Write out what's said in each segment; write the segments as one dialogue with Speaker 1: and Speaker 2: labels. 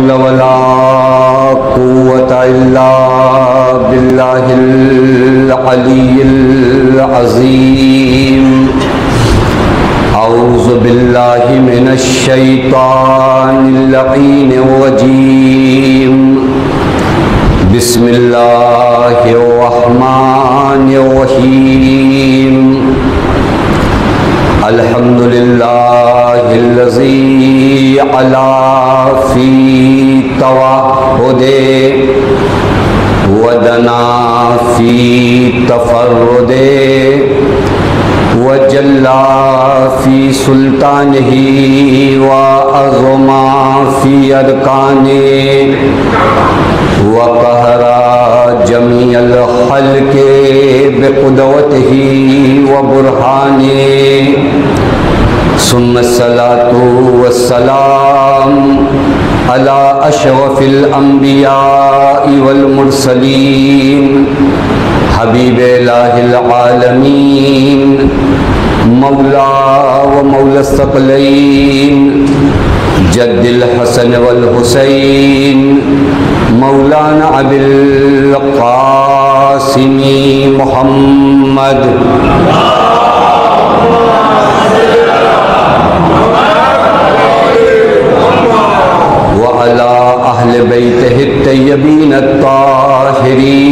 Speaker 1: حول ولا قوة إلا بالله العلي العظيم أعوذ بالله من الشيطان اللعين الرجيم بسم الله الرحمن الرحيم الحمد لله الذي علا في توحده ودنا في تفرده وجلا في سلطانه وعظما في أركانه وقهر جميع الخلق بقدرته وبرهانه ثم الصلاة والسلام على أشرف الأنبياء والمرسلين حبيب إله العالمين مولا ومولى الثقلين جد الحسن والحسين مولانا أبي القاسم محمد وعلى أهل بيته الطيبين الطاهرين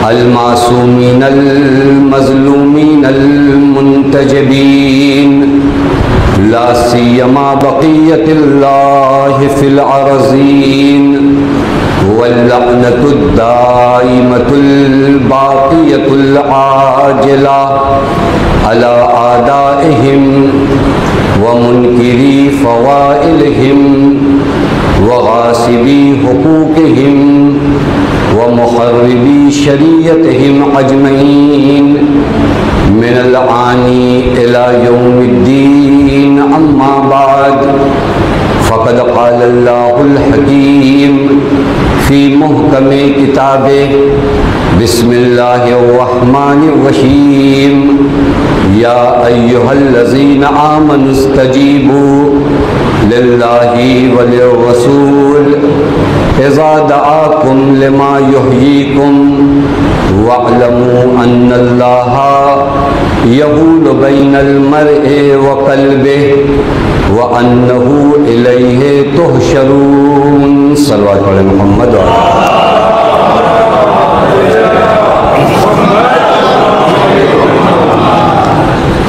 Speaker 1: المعصومين المظلومين المنتجبين لا سيما بقية الله في الأرضين واللعنة الدائمة الباقية العاجلة على أعدائهم ومنكري فوائلهم وغاصبي حقوقهم ومخربي شريعتهم أجمعين من الآن إلى يوم الدين أما بعد فقد قال الله الحكيم في محكم كتابه بسم الله الرحمن الرحيم يا أيها الذين آمنوا استجيبوا لله وللرسول إذا دعاكم لما يحييكم واعلموا أن الله يحول بين المرء وقلبه وأنه إليه تحشرون صلوات علی محمد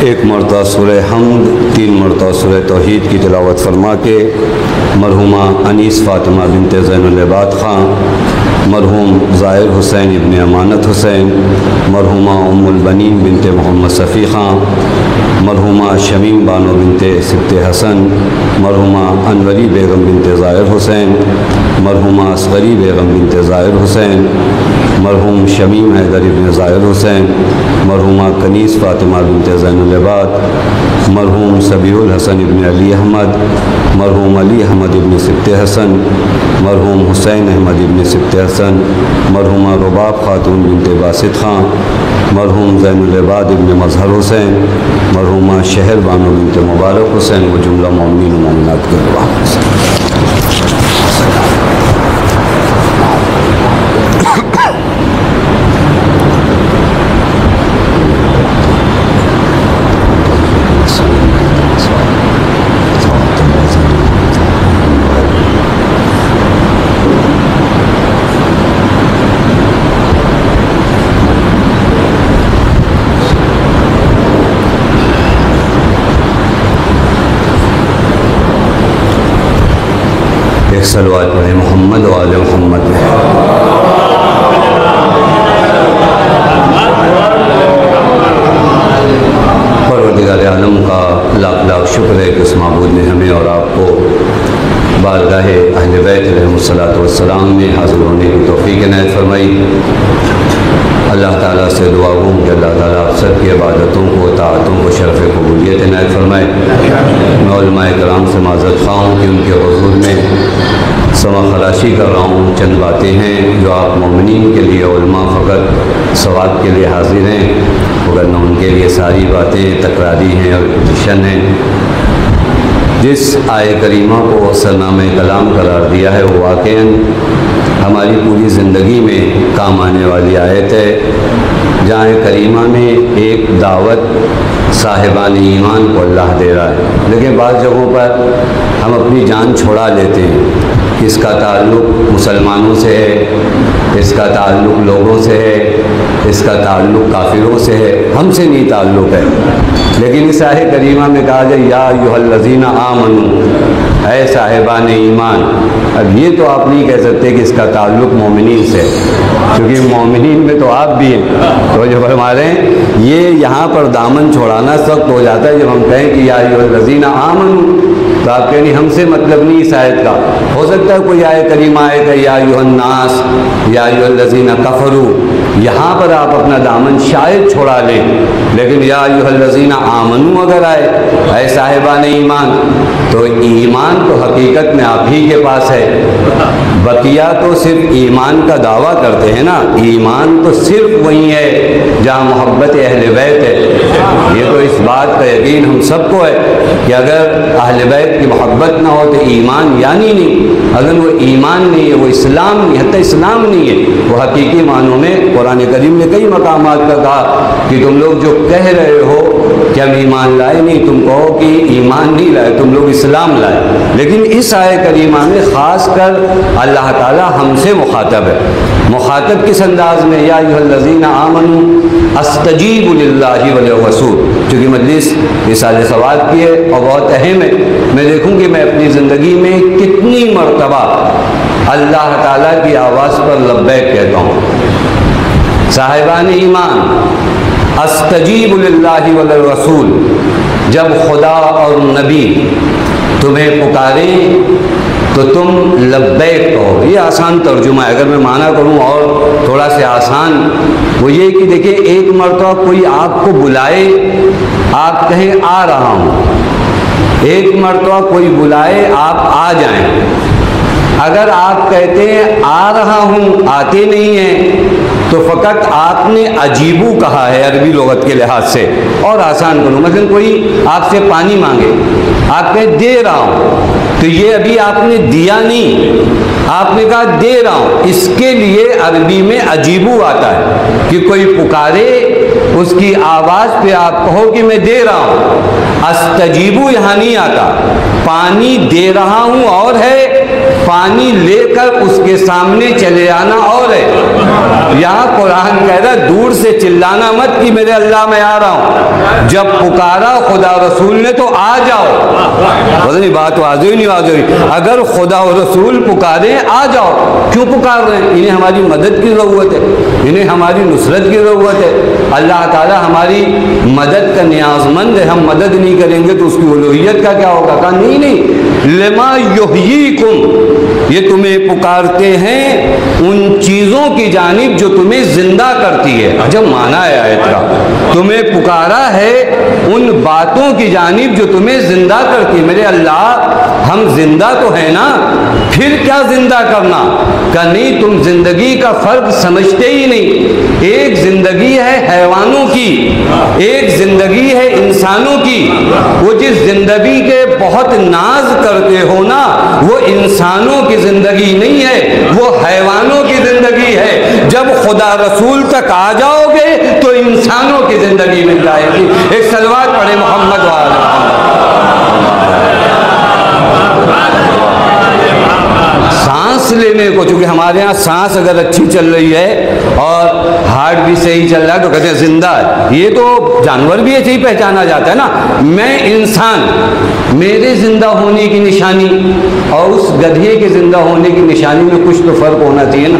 Speaker 1: ایک مرتبہ سورہ حمد 3 مرتبہ سورہ توحید کی تلاوت فرما کے مرحومہ انیس فاطمہ بنت زین العباد خان، مرحوم ظاہر حسین ابن امانت حسین، مرحومہ ام البنین بنت محمد صفی خان، مرحومہ شمیم بانو بنت سبت حسن، مرحومہ انوری بیگم بنت ظاہر حسین، مرحومہ اصغری بیگم بنت ظاہر حسین، مرحوم شمیم حیدر ابن ظاہر حسین، مرحومہ کنیز فاطمہ بنت زین العباد، مرحوم سبیع الحسن ابن علی احمد، مرحوم علی احمد ابن سبت حسن، مرحوم حسین احمد ابن سبت حسن، مرحومہ رباب خاتون بنت باسط خان، مرحوم زین العباد ابن مظہر حسین، مرحومہ شہر بانو بنت مبارک حسین و جملہ مومنین و مومنات کے دعا صلوات پڑھیں محمد و آل محمد میں۔ پروردگار عالم کا لاکھ لاکھ شکر ہے کہ اس معبود نے ہمیں اور آپ کو بارگاہ اہل بیت علیہم الصلاۃ والسلام میں حاضر ہونے کی توفیق عنایت فرمائی۔ اللہ تعالیٰ سے دعا ہوں کہ اللہ تعالیٰ آپ سب کی عبادتوں کو، طاعتوں کو شرف قبولیت عنایت فرمائے۔ میں علماء کرام سے معذرت خواہ ہوں کہ ان کے حضور میں سما خلاشی کر رہا ہوں۔ چند باتیں ہیں جو آپ مومنین کے لیے، علماء فقط ثواب کے لیے حاضر ہیں، ورنہ ان کے لیے ساری باتیں تکراری ہیں اور پوزیشن ہیں۔ جس آیہ کریمہ کو سرنامہ کلام قرار دیا ہے وہ واقعاً ہماری پوری زندگی میں کام آنے والی آیت ہے، جہاں کریمہ میں ایک دعوت صاحبان ایمان کو اللہ دے رہا ہے، لیکن بعض جگہوں پر ہم اپنی جان چھوڑا لیتے ہیں کہ اس کا تعلق مسلمانوں سے ہے، اس کا تعلق لوگوں سے ہے، اس کا تعلق کافروں سے ہے، ہم سے نہیں تعلق ہے۔ لیکن اس آیہ کریمہ میں کہا جائے یا ایھا الذین آمنوا، اے صاحبان ایمان۔ اب یہ تو آپ نہیں کہہ سکتے کہ اس کا تعلق مومنین سے، کیونکہ مومنین میں تو آپ بھی ہیں، تو جو فرما رہے ہیں یہ یہاں پر دامن چھوڑانا سخت ہو جاتا ہے جب ہم کہیں کہ یا ایھا الذین آمنوا، تو آپ کہیں نہیں ہم سے مطلب نہیں اس آیت کا۔ ہو سکتا ہے کوئی آیہ کریمہ آئے کہ یا ایھا الناس، یا ایھا الذین کفروا، یہاں پر آپ اپنا دامن شاید چھوڑا لیں، لیکن یا ایھا الذین آمنوا اگر آئے، اے صاحبان ایمان، تو ایمان تو حقیقت میں آپ ہی کے پاس ہے۔ بقیہ تو صرف ایمان کا دعویٰ کرتے ہیں نا، ایمان تو صرف وہی ہے جہاں محبت اہل بیت ہے۔ یہ تو اس بات کا یقین ہم سب کو ہے کہ اگر اہل بیت کی محبت نہ ہو تو ایمان یعنی نہیں، اگر وہ ایمان نہیں ہے وہ اسلام نہیں، حتی اسلام نہیں ہے۔ وہ حقیقی معنوں میں قرآن کریم نے کئی مقامات کا کہا کہ تم لوگ جو کہہ رہے ہو کہ ہم ایمان لائے، نہیں، تم کہو کہ ایمان نہیں لائے، تم لوگ اسلام لائے۔ لیکن اس آیہ کریمہ میں خاص کر اللہ تعالیٰ ہم سے مخاطب ہے۔ مخاطب کس انداز میں؟ یا ایھا الذین آمنوا استجیبوا للہ وللرسول، چونکہ مجلس رسالہ ثواب کی ہے اور بہت اہم ہے۔ میں دیکھوں کہ میں اپنی زندگی میں کتنی مرتبہ اللہ تعالیٰ کی آواز پر لبیک کہتا ہوں۔ صاحبان ایمان استجیب للہ وللرسول، جب خدا اور نبی تمہیں پکاریں تو تم لبیک کہو۔ یہ آسان ترجمہ ہے، اگر میں معنی کروں اور تھوڑا سے آسان، وہ یہ کہ دیکھیں ایک مرتبہ کوئی آپ کو بلائے، آپ کہیں آ رہا ہوں، ایک مرتبہ کوئی بلائے آپ آ جائیں۔ اگر آپ کہتے ہیں آ رہا ہوں، آتے نہیں ہیں، تو فقط آپ نے عجیبو کہا ہے عربی لغت کے لحاظ سے۔ اور آسان کروں، مثلا کوئی آپ سے پانی مانگے، آپ کہیں دے رہا ہوں، تو یہ ابھی آپ نے دیا نہیں، آپ نے کہا دے رہا ہوں۔ اس کے لیے عربی میں عجیبو آتا ہے کہ کوئی پکارے، اس کی آواز پہ آپ کہو کہ میں دے رہا ہوں۔ استجیبو یہاں نہیں آتا، پانی دے رہا ہوں اور ہے، پانی لے کر اس کے سامنے چلے آنا اور ہے۔ یہاں قرآن کہہ رہا ہے دور سے چلانا مت کہ میرے اللہ میں آ رہا ہوں، جب پکارا خدا رسول نے تو آ جاؤ۔ پتہ نہیں بات واضح ہی نہیں واضح ہوئی۔ اگر خدا و رسول پکارے آ جاؤ، کیوں پکار رہے ہیں؟ انہیں ہماری مدد کی ضرورت ہے، انہیں ہماری نصرت کی ضرورت ہے۔ اللہ تعالیٰ ہماری مدد کا نیاز مند ہے، ہم مدد نہیں کریں گے تو اس کی الوہیت کا کیا ہوگا؟ کہا نہیں نہیں، لما یحییکم، یہ تمہیں پکارتے ہیں ان چیزوں کی جانب جو تمہیں زندہ کرتی ہے۔ عجب معنی ہے آیت کا، تمہیں پکارا ہے ان باتوں کی جانب جو تمہیں زندہ کرتی ہے۔ میرے اللہ ہم زندہ تو ہیں نا، پھر کیا زندہ کرنا؟ کہ نہیں تم زندگی کا فرق سمجھتے ہی نہیں۔ ایک زندگی ہے حیوانوں کی، ایک زندگی ہے انسانوں کی۔ وہ جس زندگی کے بہت ناز کرتے ہو نا، وہ انسانوں کی زندگی نہیں ہے، وہ حیوانوں کی زندگی ہے۔ جب خدا رسول تک آ جاؤ گے تو انسانوں کی زندگی مل جائے گی۔ ایک صلوات پڑھے محمد وآل سانس لینے کو، چونکہ ہمارے ہاں سانس اگر اچھی چل رہی ہے اور ہارٹ بھی صحیح چل رہا ہے تو کہتے ہیں زندہ ہے۔ یہ تو جانور بھی ایسے ہی پہچانا جاتا ہے نا۔ میں انسان، میرے زندہ ہونے کی نشانی اور اس گدھے کے زندہ ہونے کی نشانی میں کچھ تو فرق ہونا چاہیے نا۔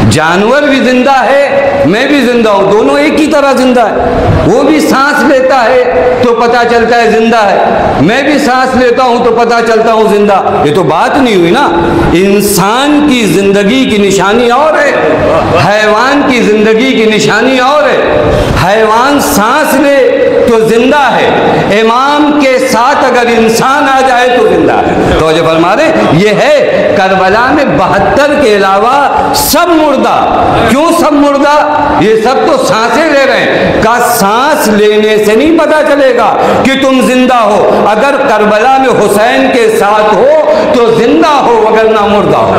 Speaker 1: جانور بھی زندہ ہے، میں بھی زندہ ہوں، دونوں ایک ہی طرح زندہ ہے۔ وہ بھی سانس لیتا ہے تو پتہ چلتا ہے زندہ ہے، میں بھی سانس لیتا ہوں تو پتہ چلتا ہوں زندہ۔ یہ تو بات نہیں ہوئی نا۔ انسان کی زندگی کی نشانی اور ہے، حیوان کی زندگی کی نشانی اور ہے۔ حیوان سانس لے تو زندہ ہے، امام کے ساتھ اگر انسان آ جائے تو زندہ ہے۔ تو جو فرما رہے یہ ہے کربلا میں 72 کے علاوہ سب مردہ۔ کیوں سب مردہ؟ یہ سب تو سانسیں لے رہے ہیں، کا سانس لینے سے نہیں پتا چلے گا کہ تم زندہ ہو۔ اگر کربلا میں حسین کے ساتھ ہو تو زندہ ہو، وگرنہ مردہ ہو۔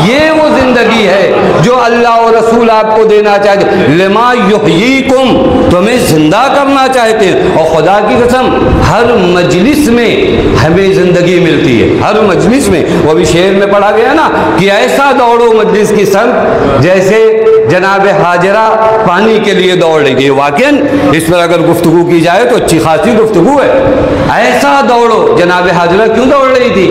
Speaker 1: یہ وہ زندگی ہے جو اللہ اور رسول آپ کو دینا چاہتے، لما یحییکم، تمہیں زندہ کرنا چاہتے ہیں۔ اور خدا کی قسم ہر مجلس میں ہمیں زندگی ملتی ہے، ہر مجلس میں۔ وہ بھی شعر میں پڑھا گیا نا کہ ایسا دوڑو مجلس کی سمت جیسے جناب حاجرہ پانی کے لیے دوڑ رہی تھی۔ واقعاً اس پر اگر گفتگو کی جائے تو اچھی خاصی گفتگو ہے۔ ایسا دوڑو، جناب حاجرہ کیوں دوڑ رہی تھی؟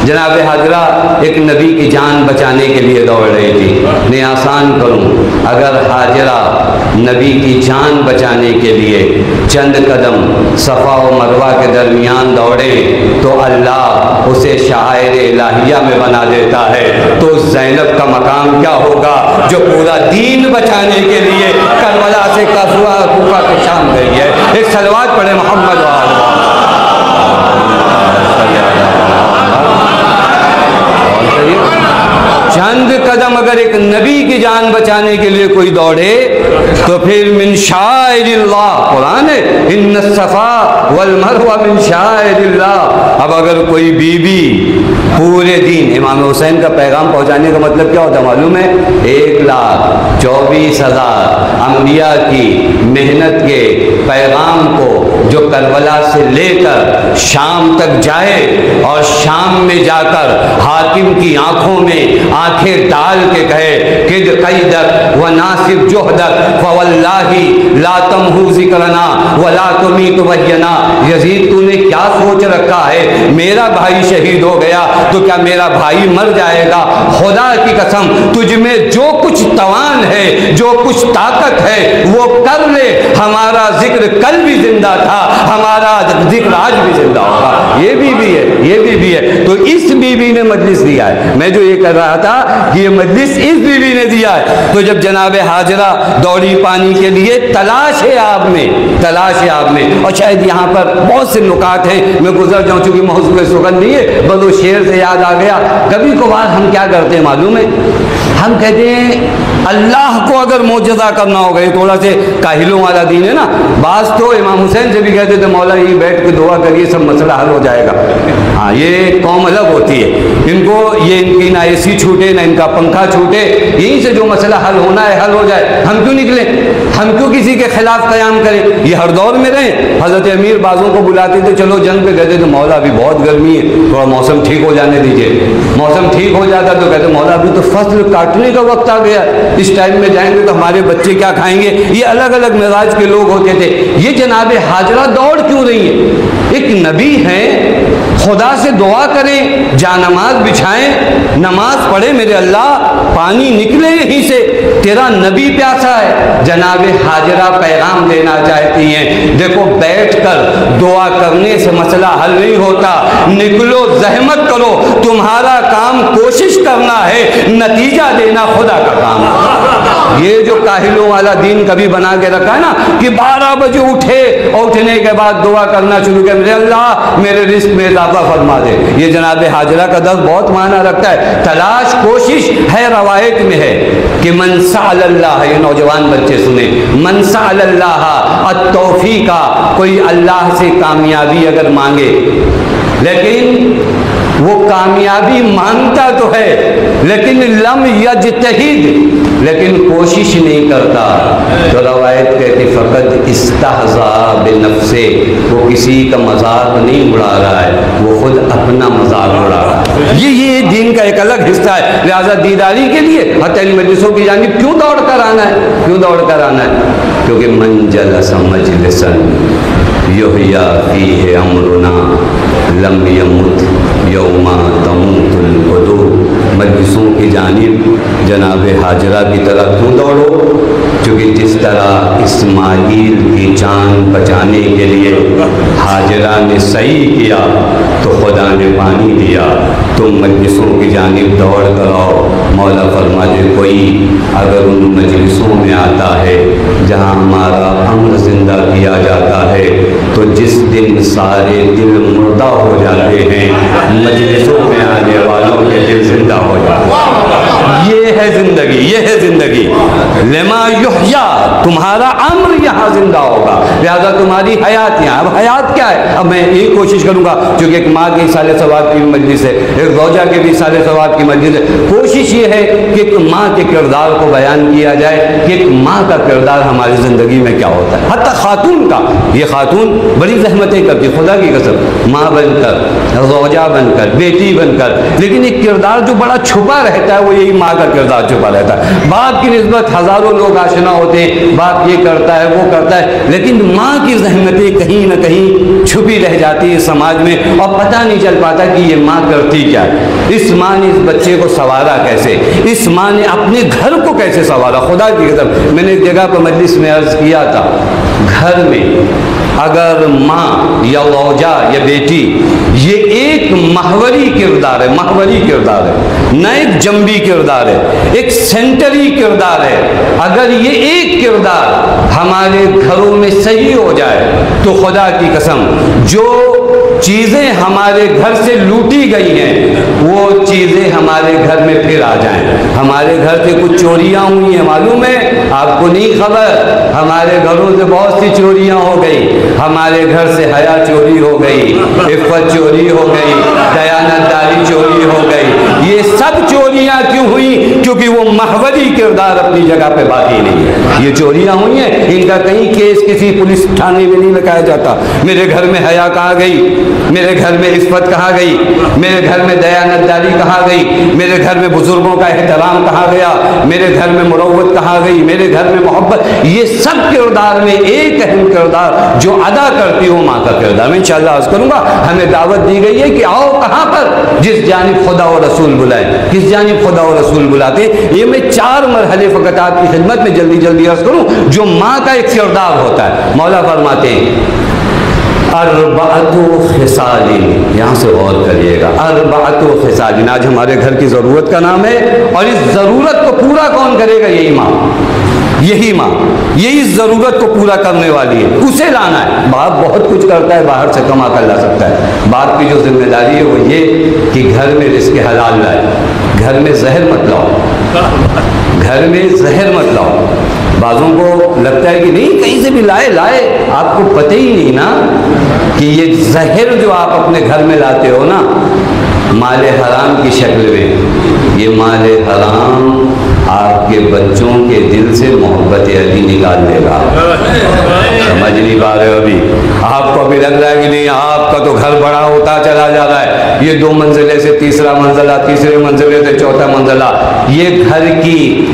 Speaker 1: جناب حاجرہ ایک نبی کی جان بچانے کے لیے دوڑ رہی تھی۔ میں آسان کروں، اگر حاجرہ نبی کی جان بچانے کے لیے چند قدم صفا و مروہ کے درمیان دوڑے تو اللہ اسے شاعر الہیہ میں بنا دیتا ہے۔ تو زینب کا مقام کیا ہوگا جو پورا دین بچانے کے لیے کربلا سے کوفہ کے شام گئی ہے؟ ایک صلوات پڑھے محمد وآلہ۔ چند قدم اگر ایک نبی کی جان بچانے کے لیے کوئی دوڑے تو پھر من شعائر اللہ، قرآن ہے ان الصفا والمروہ من شعائر اللہ۔ اب اگر کوئی بی بی پورے دین امام حسین کا پیغام پہنچانے کا مطلب کیا ہوتا ہے معلوم ہے؟ 1,24,000 انبیاء کی محنت کے پیغام کو جو کربلا سے لے کر شام تک جائے اور شام میں جا کر حاکم کی آنکھوں میں آنکھیں ڈال کے کہے کہ قیدک وناصب جہدک فواللہ لا تمحو ذکرنا ولا تمیت وحینا۔ یزید تو نے کیا سوچ رکھا ہے؟ میرا بھائی شہید ہو گیا تو کیا میرا بھائی مر جائے گا؟ خدا کی قسم تجھ میں جو کچھ توان ہے، جو کچھ طاقت ہے وہ کر لے۔ ہمارا ذکر کل بھی زندہ تھا، ہمارا ذکر آج بھی زندہ ہوگا۔ یہ بی بی ہے، یہ بی بی ہے۔ تو اس بی بی نے مجلس دیا ہے۔ میں جو یہ کر رہا تھا کہ یہ مجلس اس بی بی نے دیا ہے۔ تو جب جناب حاجرہ دوڑی پانی کے لیے، تلاش ہے آپ میں، تلاش ہے آپ میں۔ اور شاید یہاں پر بہت سے نکات ہیں، میں گزر جاؤں چونکہ موضوع سخن نہیں ہے، بس وہ شعر سے یاد آ گیا۔ کبھی کبھار ہم کیا کرتے ہیں معلوم ہے؟ ہم کہتے ہیں اللہ کو اگر معجزہ کرنا ہوگا، یہ تھوڑا سے کاہلوں والا دین ہے نا۔ بعض تو امام حسین سے بھی کہتے تھے مولا یہ بیٹھ کے دعا کریے سب مسئلہ حل ہو جائے گا۔ ہاں یہ قوم الگ ہوتی ہے، ان کو یہ ان کی نہ اے سی چھوٹے نہ ان کا پنکھا چھوٹے، یہیں سے جو مسئلہ حل ہونا ہے حل ہو جائے۔ ہم کیوں نکلیں؟ ہم کیوں کسی کے خلاف قیام کریں؟ یہ ہر دور میں رہیں۔ حضرت امیر بعضوں کو بلاتے تھے چلو جنگ پہ، کہتے تھے مولا ابھی بہت گرمی ہے، تھوڑا موسم ٹھیک ہو جانے دیجیے۔ موسم ٹھیک ہو جاتا تو کہتے مولا ابھی تو فصل کاٹنے کا وقت آ گیا، اس ٹائم میں جائیں گے تو ہمارے بچے کیا کھائیں گے؟ یہ الگ الگ مزاج کے لوگ ہوتے تھے۔ یہ جناب حاجرہ دوڑ کیوں رہی ہے؟ ایک نبی ہیں، خدا سے دعا کریں، جا نماز بچھائیں، نماز پڑھیں، میرے اللہ پانی نکلے یہیں سے، تیرا نبی پیاسا ہے۔ جناب حاجرہ پیغام دینا چاہتی ہیں دیکھو بیٹھ کر دعا کرنے سے مسئلہ حل نہیں ہوتا، نکلو زحمت کرو، تمہارا کام کوشش کرنا ہے، نتیجہ دینا خدا کا کام ہے۔ یہ جو کاہلوں والا دین کبھی بنا کے رکھا ہے نا کہ 12 بجے اٹھے اور اٹھنے کے بعد دعا کرنا شروع کیا، میرے اللہ میرے رزق میں اضافہ فرما دے۔ یہ جناب حاجرہ کا درس بہت معنی رکھتا ہے۔ تلاش کوشش ہے، روایت میں ہے کہ من سأل اللہ، یہ نوجوان بچے سنیں، من سأل اللہ التوفیق، کوئی اللہ سے کامیابی اگر مانگے لیکن وہ کامیابی مانگتا تو ہے لیکن لم یجتہد، لیکن کوشش نہیں کرتا، تو روایت کہتی فقط استہزاء بنفسہ، وہ کسی کا مذاق نہیں اڑا رہا ہے، وہ خود اپنا مذاق اڑا رہا ہے۔ یہ دین کا ایک الگ حصہ ہے۔ لہذا دیداری کے لیے حتی مجلسوں کی جانب کیوں دوڑ کر آنا ہے؟ کیوں دوڑ کر آنا ہے؟ کیونکہ من جلس مجلسا یحییٰ فیہ امرنا لم یمت یوم تموت القدور۔ مجلسوں کی جانب جناب حاجرہ کی طرح کیوں دوڑو؟ چونکہ جس طرح اسماعیل کی جان بچانے کے لیے ہاجرہ نے صحیح کیا تو خدا نے پانی دیا، تم مجلسوں کی جانب دوڑ کر آؤ۔ مولا فرماتے کوئی اگر ان مجلسوں میں آتا ہے جہاں ہمارا امر زندہ کیا جاتا ہے تو جس دن سارے دل مردہ ہو جاتے ہیں مجلسوں میں آنے والوں کے دل زندہ ہو جاتے ہیں۔ یہ ہے زندگی، یہ ہے زندگی۔ لما یحییٰ، تمہارا امر یہاں زندہ ہوگا، لہذا تمہاری حیات یہاں۔ اب حیات کیا ہے؟ اب میں یہ کوشش کروں گا، چونکہ ایک ماں کے اصالِ ثواب کی مجلس ہے، ایک زوجہ کے بھی اصالِ ثواب کی مجلس ہے، کوشش یہ ہے کہ ایک ماں کے کردار کو بیان کیا جائے کہ ایک ماں کا کردار ہماری زندگی میں کیا ہوتا ہے۔ حتیٰ خاتون کا، یہ خاتون بڑی زحمتیں کرتی، خدا کی قسم، ماں بن کر، زوجہ بن کر، بیٹی بن کر، لیکن ایک کردار جو بڑا چھپا رہتا ہے وہ یہی ماں کا کردار چھپا رہتا ہے۔ باپ کی نسبت ہزاروں لوگ آشنا ہوتے ہیں، باپ یہ کرتا ہے وہ کرتا ہے، لیکن ماں کی زحمتیں کہیں نہ کہیں چھپی رہ جاتی ہے سماج میں، اور پتہ نہیں چل پاتا کہ یہ ماں کرتی کیا ہے۔ اس ماں نے اس بچے کو سنوارا کیسے، اس ماں نے اپنے گھر کو کیسے سنوارا۔ خدا کی قسم، میں نے ایک جگہ پر مجلس میں عرض کیا تھا، گھر میں اگر ماں یا زوجہ یا بیٹی یہ ایک محوری کردار ہے، محوری کردار ہے، نہ ایک جنبی کردار ہے، ایک سینٹری کردار ہے، اگر یہ ایک کردار ہمارے گھروں میں صحیح ہو جائے تو خدا کی قسم جو چیزیں ہمارے گھر سے لوٹی گئی ہیں وہ چیزیں ہمارے گھر میں پھر آ جائیں۔ ہمارے گھر سے کچھ چوریاں ہوئی ہیں، معلوم ہے آپ کو نہیں خبر، ہمارے گھروں سے بہت سی چوریاں ہو گئی، ہمارے گھر سے حیا چوری ہو گئی، عفت چوری ہو گئی، دیانتداری چوری ہو گئی۔ یہ سب چوریاں کیوں ہوئی؟ کیونکہ وہ محوری کردار اپنی جگہ پہ باقی نہیں ہے۔ یہ چوریاں ہوئی ہیں، ان کا کہیں کیس کسی پولیس تھانے میں نہیں لگایا جاتا۔ میرے گھر میں حیا کہاں گئی، میرے گھر میں عفت کہاں گئی، میرے گھر میں دیانتداری کہاں گئی، میرے گھر میں بزرگوں کا احترام کہاں گیا، میرے گھر میں مروت کہاں گئی، میرے گھر میں محبت۔ یہ سب کردار میں ایک اہم کردار جو ادا کرتی ہو ماں کا کردار۔ میں انشاءاللہ عرض کروں گا، ہمیں دعوت دی گئی ہے کہ آؤ کہاں پر؟ جس جانب خدا و رسول بلائیں۔ کس جانب خدا و رسول بلاتے ہیں؟ یہ میں 4 مرحلے فقط آپ کی خدمت میں جلدی جلدی عرض کروں جو ماں کا ایک کردار ہوتا ہے۔ مولا فرماتے ہیں اربعۃ خصال، یہاں سے غور کریے گا، اربعۃ خصال، آج ہمارے گھر کی ضرورت کا نام ہے، اور اس ضرورت کو پورا کون کرے گا؟ یہی ماں، یہی ماں، یہی ضرورت کو پورا کرنے والی ہے، اسے لانا ہے۔ باپ بہت کچھ کرتا ہے، باہر سے کما کر لا سکتا ہے، باپ کی جو ذمہ داری ہے وہ یہ کہ گھر میں رزق حلال لائے، گھر میں زہر مت لاؤ، گھر میں زہر مت لاؤ۔ بعضوں کو لگتا ہے کہ نہیں کہیں سے بھی لائے، آپ کو پتہ ہی نہیں نا کہ یہ زہر جو آپ اپنے گھر میں لاتے ہو نا مال حرام کی شکل میں، یہ مال حرام آپ کے بچوں کے دل سے محبت علی نکال دے گا۔ سمجھ نہیں پا رہے ہو ابھی؟ آپ کو ابھی لگ رہا ہے کہ نہیں آپ کا تو گھر بڑا ہوتا چلا جا رہا ہے، یہ 2 منزلے سے تیسرا منزلہ، تیسرے منزلے سے چوتھا منزلہ۔ یہ گھر کی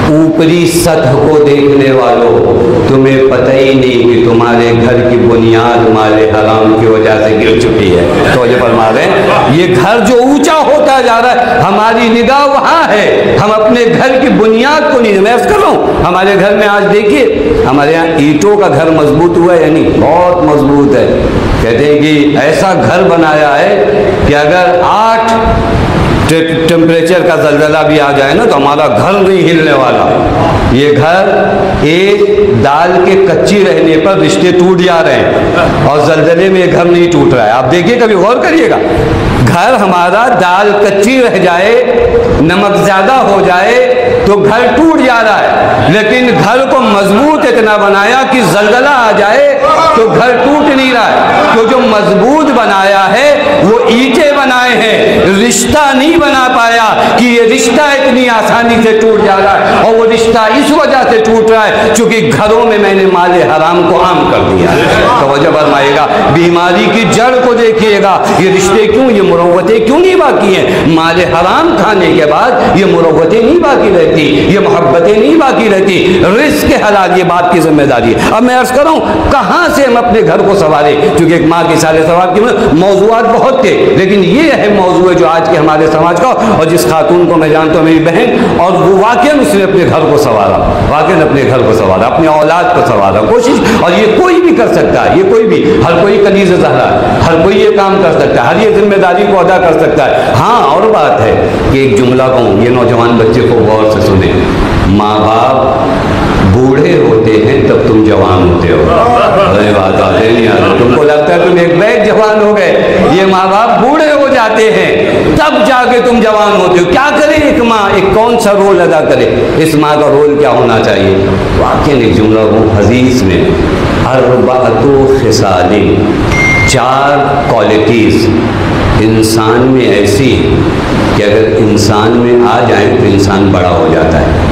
Speaker 1: اوپری سطح کو دیکھنے والوں تمہیں پتہ ہی نہیں کہ تمہارے گھر کی بنیاد مال حرام کی وجہ سے گر چکی ہے۔ توجہ فرما رہے ہیں، یہ گھر جو اونچا ہوتا جا رہا ہے ہماری نگاہ وہاں ہے، ہم اپنے گھر کی بنیاد کو نہیں۔ میں عرض کر رہا ہوں ہمارے گھر میں آج دیکھیے، ہمارے یہاں اینٹوں کا گھر مضبوط ہوا ہے، یعنی بہت مضبوط ہے، کہتے ہیں کہ ایسا گھر بنایا ہے کہ اگر 8 ٹیمپریچر کا زلزلہ بھی آ جائے نا تو ہمارا گھر نہیں ہلنے والا۔ یہ گھر ایک دال کے کچی رہنے پر رشتے ٹوٹ جا رہے ہیں اور زلزلے میں یہ گھر نہیں ٹوٹ رہا ہے۔ آپ دیکھیے، کبھی غور کریے گا، گھر ہمارا دال کچی رہ جائے، نمک زیادہ ہو جائے تو گھر ٹوٹ جا رہا ہے، لیکن گھر کو مضبوط اتنا بنایا کہ زلزلہ آ جائے تو گھر ٹوٹ نہیں رہا ہے۔ تو جو مضبوط بنایا ہے وہ اینٹیں بنائے ہیں، رشتہ نہیں بنا پایا کہ یہ رشتہ اتنی آسانی سے ٹوٹ جا رہا ہے، اور وہ رشتہ اس وجہ سے ٹوٹ رہا ہے چونکہ گھروں میں میں نے مال حرام کو عام کر دیا ہے۔ توجہ فرمائیے گا، بیماری کی جڑ کو دیکھیے گا، یہ رشتے کیوں، یہ مروتیں کیوں نہیں باقی ہیں؟ مال حرام کھانے کے بعد یہ مروتیں نہیں باقی رہتی، یہ محبتیں نہیں باقی رہتی، رزق حلال یہ باپ کی ذمہ داری ہے۔ اب میں عرض کر رہا ہوں کہاں سے ہم اپنے گھر کو سنوارے، کیونکہ ایک ماں کے سارے ثواب کی موضوعات بہت تھے، لیکن یہ اہم موضوع ہے جو آج کے ہمارے سماج کا، اور جس خاتون کو میں جانتا ہوں میری بہن، اور وہ واقعاً اس نے اپنے گھر کو سنوارا، واقعاً اپنے گھر کو سنوارا، اپنی اولاد کو سنوارا، کوشش، اور یہ کوئی بھی کر سکتا ہے، یہ کوئی بھی، ہر کوئی کنیز زہرا، ہر کوئی یہ کام کر سکتا ہے، ہر یہ ذمہ داری کو ادا کر سکتا ہے۔ ہاں اور بات ہے کہ ایک جملہ کہوں، یہ نوجوان بچے کو غور سے سنیں، ماں باپ بوڑھے ہوتے ہیں تب تم جوان ہوتے ہو۔ ارے بات آتے نہیں آتے، تم کو لگتا ہے تم ایک بیگ جوان ہو گئے، یہ ماں باپ بوڑھے ہو جاتے ہیں تب جا کے تم جوان ہوتے ہو۔ کیا کرے ایک ماں، ایک کون سا رول ادا کرے، اس ماں کا رول کیا ہونا چاہیے؟ واقعی ایک جملہ وہ حدیث میں، اربعۃ خصال، 4 کوالٹیز انسان میں ایسی کہ اگر انسان میں آ جائیں تو انسان بڑا ہو جاتا ہے۔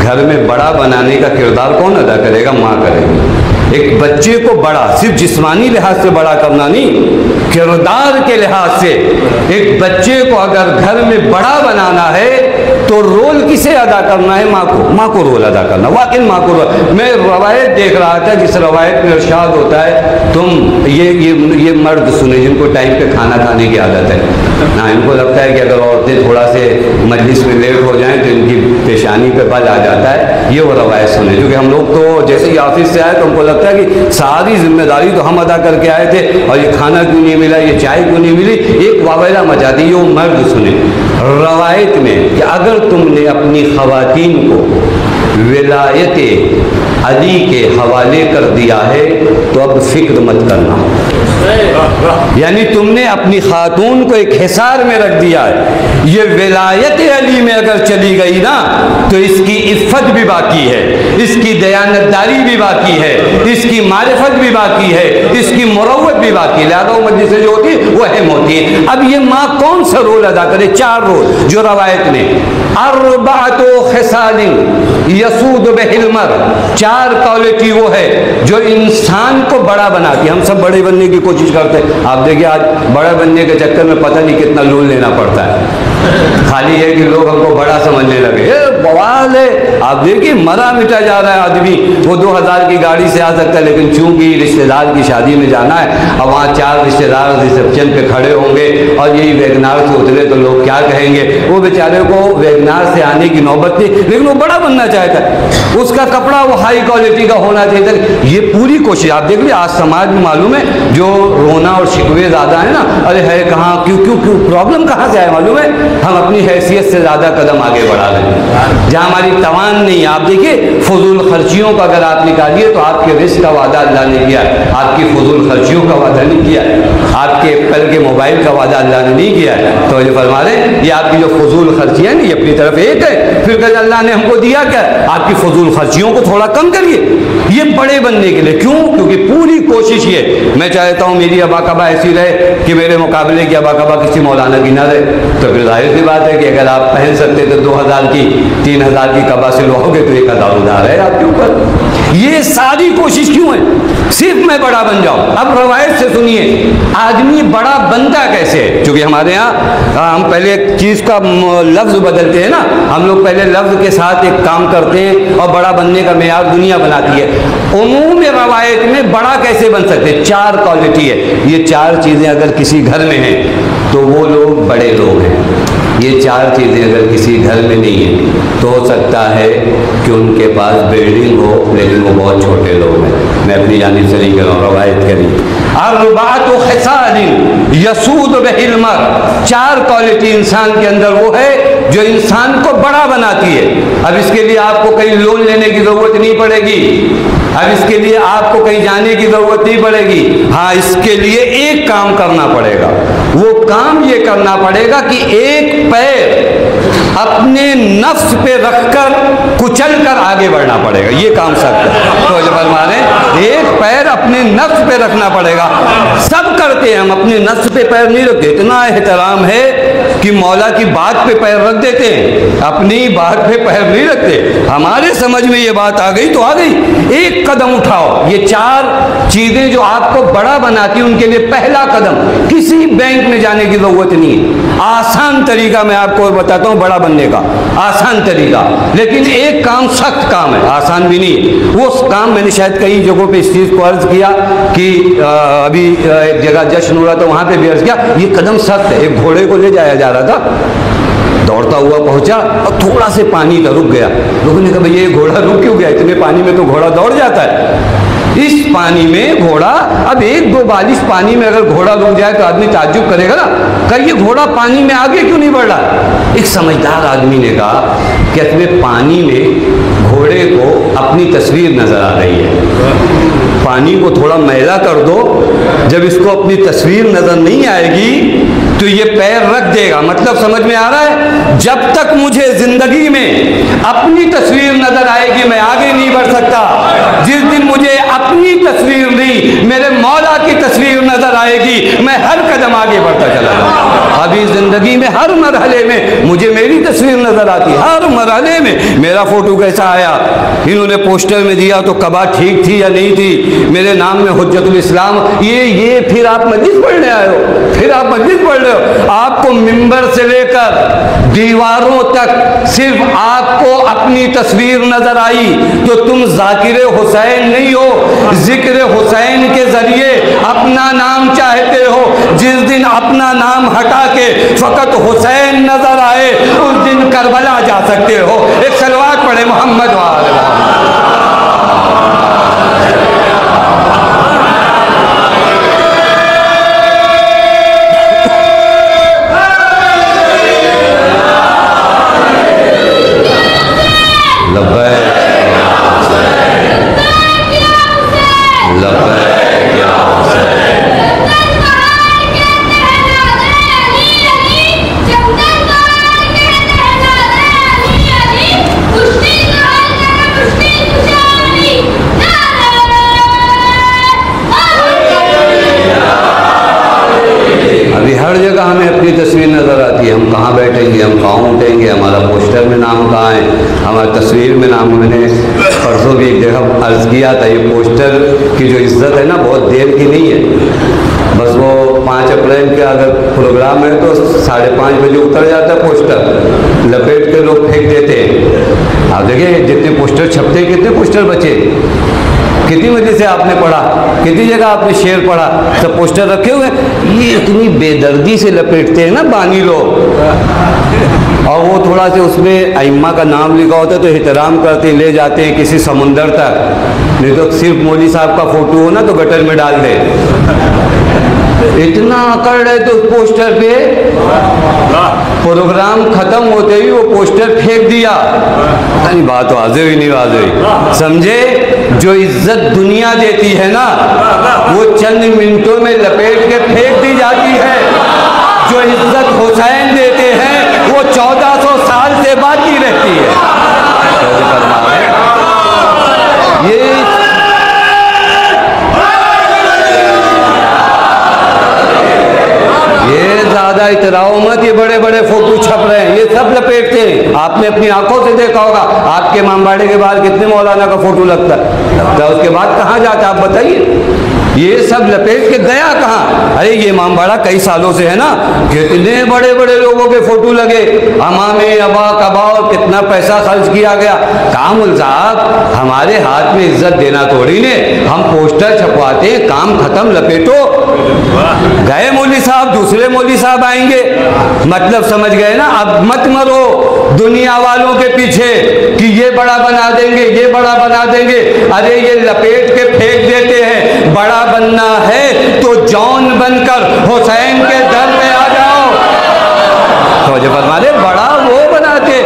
Speaker 1: گھر میں بڑا بنانے کا کردار کون ادا کرے گا؟ ماں کرے گی۔ ایک بچے کو بڑا صرف جسمانی لحاظ سے بڑا کرنا نہیں، کردار کے لحاظ سے ایک بچے کو اگر گھر میں بڑا بنانا ہے تو رول کسے ادا کرنا ہے؟ ماں کو رول ادا کرنا، واقعی ماں کو رول۔ میں روایت دیکھ رہا تھا جس روایت میں ارشاد ہوتا ہے، تم یہ مرد سنے جن کو ٹائم پہ کھانا کھانے کی عادت ہے، نا ان کو لگتا ہے کہ اگر عورتیں تھوڑا سے مجلس میں لیٹ ہو جائیں تو ان کی پیشانی پہ بل آ جاتا ہے، یہ وہ روایت سنے، کیونکہ ہم لوگ تو جیسے ہی آفس سے آئے تو ہم کو لگتا ہے کہ ساری ذمہ داری تو ہم ادا کر کے آئے تھے، اور یہ کھانا کیوں نہیں ملا، یہ چائے کیوں نہیں ملی، ایک واویلا مچا دی۔ یہ وہ مرد سنے روایت میں کہ اگر تم نے اپنی خواتین کو ولایت علی کے حوالے کر دیا ہے تو اب فکر مت کرنا، یعنی تم نے اپنی خاتون کو ایک حصار میں رکھ دیا ہے، یہ ولایت علی میں اگر چلی گئی نا تو اس کی عفت بھی باقی ہے، اس کی دیانتداری بھی باقی ہے، اس کی معرفت بھی باقی ہے، اس کی مروت بھی باقی ہے، لہذا وہ مجلسیں جو ہوتی ہیں وہ اہم ہوتی ہیں۔ اب یہ ماں کون سا رول ادا کرے؟ 4 رول جو روایت نے، اربعۃ خصال یسود بہ المرء، 4 کوالٹی وہ ہے جو انسان کو بڑا بناتی ہے۔ ہم سب بڑے بننے کی کوشش کرتے ہیں، آپ دیکھیے آج بڑا بننے کے چکر میں پتہ نہیں کتنا لون لینا پڑتا ہے، خالی ہے کہ لوگ ہم کو بڑا سمجھنے لگے، بوال ہے۔ آپ دیکھیے مرا مٹا جا رہا ہے آدمی، وہ 2000 کی گاڑی سے آ سکتا ہے، لیکن چونکہ رشتہ دار کی شادی میں جانا ہے، اب وہاں 4 رشتہ دار ریسپشن پہ کھڑے ہوں گے اور یہی ویگنار سے اترے تو لوگ کیا کہیں گے؟ وہ بیچارے کو ویگنار سے آنے کی نوبت تھی لیکن وہ بڑا بننا چاہتا ہے، اس کا کپڑا وہ ہائی کوالٹی کا ہونا چاہیے تھا۔ یہ پوری کوشش آپ دیکھ لیں، آج سماج میں معلوم ہے جو رونا اور شکوے زیادہ ہیں نا، ارے ہے کہاں، کیوں پرابلم کہاں سے آئے معلوم ہے؟ ہم اپنی حیثیت سے زیادہ قدم آگے بڑھا رہے ہیں جہاں ہماری توان نہیں ہے۔ آپ دیکھیے فضول خرچیوں کا اگر آپ نکالیے تو آپ کے رزق کا وعدہ اللہ نے کیا ہے، آپ کی فضول خرچیوں کا وعدہ نہیں کیا ہے، آپ کے ایپل کے موبائل کا وعدہ اللہ نے نہیں کیا ہے۔ تو یہ فرما رہے ہیں یہ آپ کی جو فضول خرچیاں ہیں یہ اپنی طرف ایک ہے، پھر کہ اللہ نے ہم کو دیا کیا؟ آپ کی فضول خرچیوں کو تھوڑا کم کریے، یہ بڑے بننے کے لیے۔ کیوں؟ کیونکہ پوری کوشش یہ، میں چاہتا ہوں میری ابا کبا ایسی رہے کہ میرے مقابلے کی ابا کبا کسی مولانا کی نہ رہے، تو پھر ظاہر سی بات ہے کہ اگر آپ پہن سکتے تو 2000 کی 3000 کی کبا سے لو گے تو 1000 ادھار ہے آپ کے اوپر۔ یہ ساری کوشش کیوں ہے؟ صرف میں بڑا بن جاؤں۔ اب روایت سے سنیے آدمی بڑا بنتا کیسے ہے؟ چونکہ ہمارے ہاں ہم پہلے ایک چیز کا لفظ بدلتے ہیں نا، ہم لوگ پہلے لفظ کے ساتھ ایک کام کرتے ہیں اور بڑا بننے کا معیار دنیا بناتی ہے۔ عموم روایت میں بڑا کیسے بن سکتے ہیں؟ 4 کوالٹی ہے، یہ 4 چیزیں اگر کسی گھر میں ہیں تو وہ لوگ بڑے لوگ ہیں۔ یہ 4 چیزیں اگر کسی گھر میں نہیں ہیں تو ہو سکتا ہے کہ ان کے پاس بلڈنگ ہو لیکن وہ بہت چھوٹے لوگ ہیں۔ میں اپنی جانب سے نہیں کر رہا ہوں، روایت کری اربعۃ خصال یسود بہ المرء، 4 کوالٹی انسان کے اندر وہ ہے جو انسان کو بڑا بناتی ہے۔ اب اس کے لیے آپ کو کہیں لون لینے کی ضرورت نہیں پڑے گی، اب اس کے لیے آپ کو کہیں جانے کی ضرورت نہیں پڑے گی، ہاں اس کے لیے ایک کام کرنا پڑے گا، وہ کام یہ کرنا پڑے گا کہ ایک پیر اپنے نفس پہ رکھ کر کچل کر آگے بڑھنا پڑے گا، یہ کام سخت ہے۔ تو جو فرما رہے ہیں ایک پیر اپنے نفس پہ رکھنا پڑے گا۔ سب کرتے ہیں، ہم اپنے نفس پہ پیر نہیں رکھتے، اتنا احترام ہے کہ مولا کی بات پہ پیر رکھ دیتے ہیں، اپنی بات پہ پیر نہیں رکھتے۔ ہمارے سمجھ میں یہ بات آ گئی تو آ گئی، ایک قدم اٹھاؤ۔ یہ 4 چیزیں جو آپ کو بڑا بناتی ہیں ان کے لیے پہلا قدم، کسی بینک میں جانے کی ضرورت نہیں ہے، آسان طریقہ میں آپ کو بتاتا ہوں بڑا بننے کا، آسان طریقہ، لیکن ایک کام سخت کام ہے، آسان بھی نہیں۔ وہ کام میں نے شاید کئی جگہوں پہ اس چیز کو عرض کیا کہ ابھی ایک جگہ جشن ہو رہا تھا وہاں پہ بھی عرض کیا، یہ قدم سخت ہے۔ ایک گھوڑے کو لے جایا جا رہا تھا دوڑتا ہوا پہنچا اور تھوڑا سے پانی تھا، رک گیا۔ لوگوں نے کہا بھئی یہ گھوڑا رک کیوں گیا؟ اتنے پانی میں تو گھوڑا دوڑ جاتا ہے۔ اس پانی میں گھوڑا، اب 1-2 بالش پانی میں اگر گھوڑا رک جائے تو آدمی تعجب کرے گا نا، کہ یہ گھوڑا پانی میں آگے کیوں نہیں بڑھ رہا؟ ایک سمجھدار آدمی نے کہا کہ اس میں پانی میں گھوڑے کو اپنی تصویر نظر آ رہی ہے، پانی کو تھوڑا میلا کر دو، جب اس کو اپنی تصویر نظر نہیں آئے گی تو یہ پیر رکھ دے گا۔ مطلب سمجھ میں آ رہا ہے؟ جب تک مجھے زندگی میں اپنی تصویر نظر آئے گی میں آگے نہیں بڑھ سکتا۔ جس دن مجھے اپنی تصویر نہیں میرے مولا کی تصویر نظر آئے گی میں ہر قدم آگے بڑھتا چلا جاؤں۔ ابھی زندگی میں ہر مرحلے میں مجھے میری تصویر نظر آتی ہے، ہر مرحلے میں میرا فوٹو کیسا آیا، انہوں نے پوسٹر میں دیا تو کبا ٹھیک تھی یا نہیں تھی، میرے نام میں حجت الاسلام، یہ پھر آپ مجلس پڑھنے آئے ہو، پھر آپ مجلس پڑھ رہے ہو۔ آپ کو ممبر سے لے کر دیواروں تک صرف آپ کو اپنی تصویر نظر آئی تو تم ذاکر حسین نہیں ہو، ذکر حسین کے ذریعے اپنا نام چاہتے ہو۔ جس دن اپنا نام ہٹا کے فقط حسین نظر آئے اس دن کربلا جا سکتے ہو۔ ایک صلوات پڑھے محمد وآلہ محمد۔ ہر جگہ ہمیں اپنی تصویر نظر آتی ہے، ہم کہاں بیٹھیں گے، ہم کہاں اٹھیں گے، ہمارا پوسٹر میں نام کہاں ہے، ہماری تصویر میں نام۔ میں نے پرسوں بھی ایک جگہ عرض کیا تھا یہ پوسٹر کی جو عزت ہے نا بہت دیر کی نہیں ہے، بس وہ 5 اپریل کے اگر پروگرام ہے تو 5:30 بجے اتر جاتا ہے پوسٹر، لپیٹ کے لوگ پھینک دیتے ہیں۔ آپ دیکھیں جتنے پوسٹر چھپتے ہیں کتنے پوسٹر بچے، کتنی وجہ سے آپ نے پڑھا، کتنی جگہ آپ نے شعر پڑھا، سب پوسٹر رکھے ہوئے۔ یہ اتنی بے دردی سے لپیٹتے ہیں نا بانی لوگ، اور وہ تھوڑا سے اس میں ائمہ کا نام لکھا ہوتا ہے تو احترام کرتے ہیں، لے جاتے ہیں کسی سمندر تک، نہیں تو صرف مولوی صاحب کا فوٹو ہو نا تو گٹر میں ڈال دے۔ اتنا اکڑ رہے تو اس پوسٹر پہ، پروگرام ختم ہوتے ہی وہ پوسٹر پھینک دیا۔ نہیں بات واضح ہوئی نہیں واضح ہوئی، سمجھے؟ جو عزت دنیا دیتی ہے نا وہ چند منٹوں میں لپیٹ کے پھینک دی جاتی ہے، جو عزت حسین دیتے ہیں وہ 1400 سال سے باقی رہتی ہے۔ یہ زیادہ اتراؤ مت، یہ بڑے بڑے فوٹو چھپ رہے ہیں، یہ سب لپیٹتے ہیں۔ آپ نے اپنی آنکھوں سے دیکھا ہوگا آپ کے امام باڑے کے بعد کتنے مولانا کا فوٹو لگتا ہے، اس کے بعد کہاں جاتا ہے آپ بتائیے؟ یہ سب لپیٹ کے گیا کہاں؟ ارے یہ امام باڑہ کئی سالوں سے ہے نا، کتنے بڑے بڑے لوگوں کے فوٹو لگے، امام ابا کبا، اور کتنا پیسہ خرچ کیا گیا۔ کامل صاحب ہمارے ہاتھ میں عزت دینا تھوڑی نے، ہم پوسٹر چھپواتے ہیں، کام ختم، لپیٹو۔ گئے مولوی صاحب، دوسرے مولوی صاحب آئیں گے، مطلب سمجھ گئے نا؟ اب مت مرو دنیا والوں کے پیچھے کہ یہ بڑا بنا دیں گے، یہ بڑا بنا دیں گے۔ ارے یہ لپیٹ کے پھینک دیتے ہیں، بڑا بننا ہے تو جان بن کر حسین کے در پہ آ جاؤ۔ توجہ فرما دے، بڑا وہ بناتے،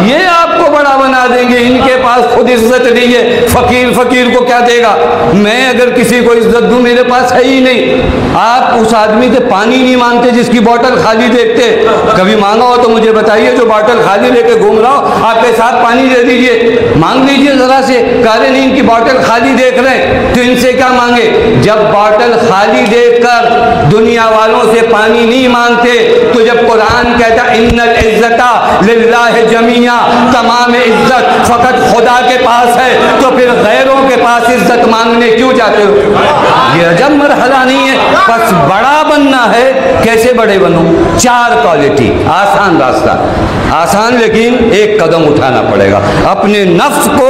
Speaker 1: یہ آپ کو بڑا بنا دیں گے، ان کے پاس خود عزت نہیں ہے، فقیر کو کیا دے گا؟ میں اگر کسی کو عزت دوں میرے پاس ہے ہی نہیں۔ آپ اس آدمی سے پانی نہیں مانگتے جس کی بوتل خالی دیکھتے، کبھی مانگا ہو تو مجھے بتائیے، جو بوتل خالی لے کے گھوم رہا ہو آپ کے ساتھ پانی دے دیجئے، مانگ لیجئے ذرا سے۔ کہہ نہیں ان کی بوتل خالی دیکھ رہے ہیں تو ان سے کیا مانگے؟ جب بوتل خالی دیکھ کر دنیا والوں سے پانی نہیں مانگتے تو جب قرآن کہتا ان العزت للہ جمیعا، تمام عزت فقط خدا کے پاس ہے، تو پھر غیروں کے پاس عزت مانگنے کیوں جاتے ہو؟ یہ عجب مرحلہ نہیں ہے۔ بس بڑا بننا ہے، کیسے بڑے بنو؟ 4 کوالٹی، آسان راستہ، آسان لیکن ایک قدم اٹھانا پڑے گا، اپنے نفس کو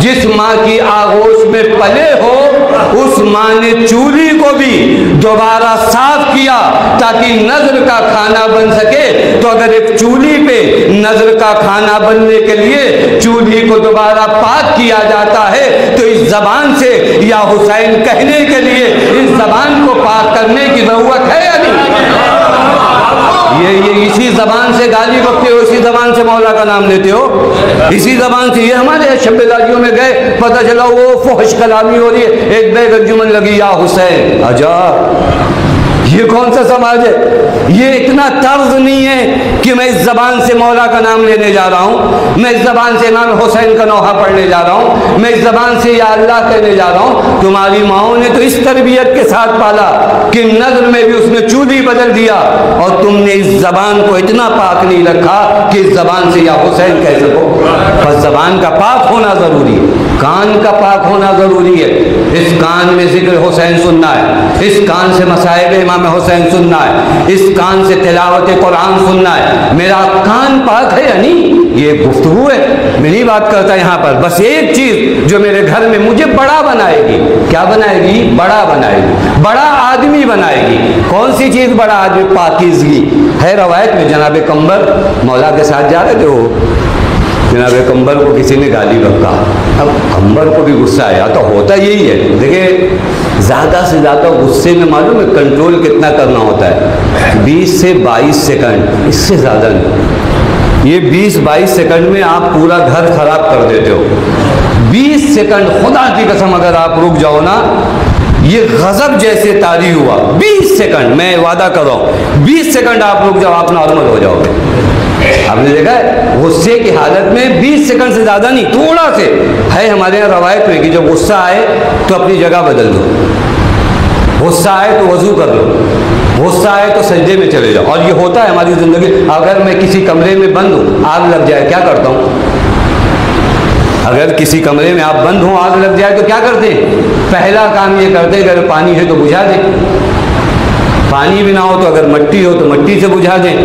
Speaker 1: جس ماں کی آغوش میں پلے ہو اس ماں نے چولہی کو بھی دوبارہ صاف کیا تاکہ نظر کا کھانا بن سکے. تو اگر ایک چولہی پہ نظر کا کھانا بننے کے لیے چولہی کو دوبارہ پاک کیا جاتا ہے تو اس زبان سے یا حسین کہنے کے لیے اس زبان کو پاک کرنے کی ضرورت ہے یا نہیں؟ یہ اسی زبان سے گالی بکتے ہو, اسی زبان سے مولا کا نام لیتے ہو, اسی زبان سے. یہ ہمارے شب دادیوں میں گئے, پتہ چلا وہ فحش کلامی ہو رہی ہے, ایک بیگ انجمن لگی یا حسین. عجب, یہ کون سا سماج ہے؟ یہ اتنا طرز نہیں ہے کہ میں اس زبان سے مولا کا نام لینے جا رہا ہوں, میں اس زبان سے امام حسین کا نوحہ پڑھنے جا رہا ہوں, میں اس زبان سے یا اللہ کہنے جا رہا ہوں. تمہاری ماؤں نے تو اس تربیت کے ساتھ پالا کہ نظر میں بھی اس نے چولہی بدل دیا, اور تم نے اس زبان کو اتنا پاک نہیں رکھا کہ اس زبان سے یا حسین کہہ سکو. بس زبان کا پاک ہونا ضروری ہے, کان کا پاک ہونا ضروری ہے. اس کان میں ذکر حسین سننا ہے, اس کان سے مصائب امام حسین سننا ہے, اس کان سے تلاوت قرآن سننا ہے. میرا کان پاک ہے یا نہیں؟ یہ گفتگو ہے, میں نہیں بات کرتا یہاں پر. بس ایک چیز جو میرے گھر میں مجھے بڑا بنائے گی, کیا بنائے گی؟ بڑا بنائے گی, بڑا آدمی بنائے گی. کون سی چیز بڑا آدمی؟ پاکیزگی. ہے روایت میں جناب قمبر مولا کے ساتھ جا رہے تھے, وہ جناب قمبر کو کسی نے گالی بکا. اب قمبر کو بھی غصہ آیا, تو ہوتا یہی ہے. دیکھیں زیادہ سے زیادہ غصے میں معلوم ہے کنٹرول کتنا کرنا ہوتا ہے, 20 سے 22 سیکنڈ, اس سے زیادہ نہیں. یہ 20-22 سیکنڈ میں آپ پورا گھر خراب کر دیتے ہو. 20 سیکنڈ خدا کی قسم اگر آپ رک جاؤ نا, یہ غضب جیسے طاری ہوا. 20 سیکنڈ میں وعدہ کر رہا ہوں, 20 سیکنڈ آپ رک جاؤ, آپ نارمل ہو جاؤ گے. آپ نے دیکھا ہے غصے کی حالت میں 20 سیکنڈ سے زیادہ نہیں, تھوڑا سے ہے. ہمارے یہاں روایت میں کہ جب غصہ آئے تو اپنی جگہ بدل دو, غصہ آئے تو وضو کر لو, غصہ آئے تو سجدے میں چلے جاؤ. اور یہ ہوتا ہے ہماری زندگی. اگر میں کسی کمرے میں بند ہوں, آگ لگ جائے, کیا کرتا ہوں؟ اگر کسی کمرے میں آپ بند ہوں, آگ لگ جائے تو کیا کرتے ہیں؟ پہلا کام یہ کرتے ہیں اگر پانی ہے تو بجھا دیں, پانی بھی نہ ہو تو اگر مٹی ہو تو مٹی سے بجھا دیں,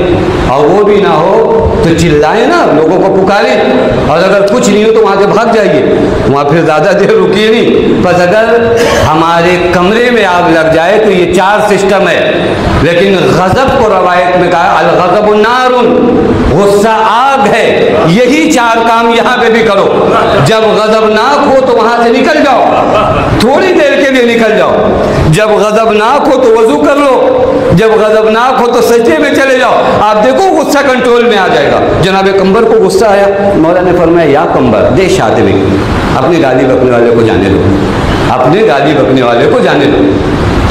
Speaker 1: اور وہ بھی نہ ہو تو چلائیں نا, لوگوں کو پکاریں. اور اگر کچھ نہیں ہو تو وہاں سے بھاگ جائیے, وہاں پھر زیادہ دیر رکیے نہیں. بس اگر ہمارے کمرے میں آگ لگ جائے تو یہ 4 سسٹم ہے. لیکن غضب کو روایت میں کہا الغضب نار, غصہ آگ ہے. یہی 4 کام یہاں پہ بھی کرو. جب غضبناک ہو تو وہاں سے نکل جاؤ, تھوڑی دیر کے لیے نکل جاؤ. جب غضبناک ہو تو وضو کر لو, جب غضبناک ہو تو سجدے میں چلے جاؤ. آپ دیکھو غصہ کنٹرول میں آ جائے گا. جناب قمبر کو غصہ آیا, مولا نے فرمایا یا قمبر دے شاطبی, اپنے گالی بکنے والے کو جانے دو, اپنے گالی بکنے والے کو جانے دو.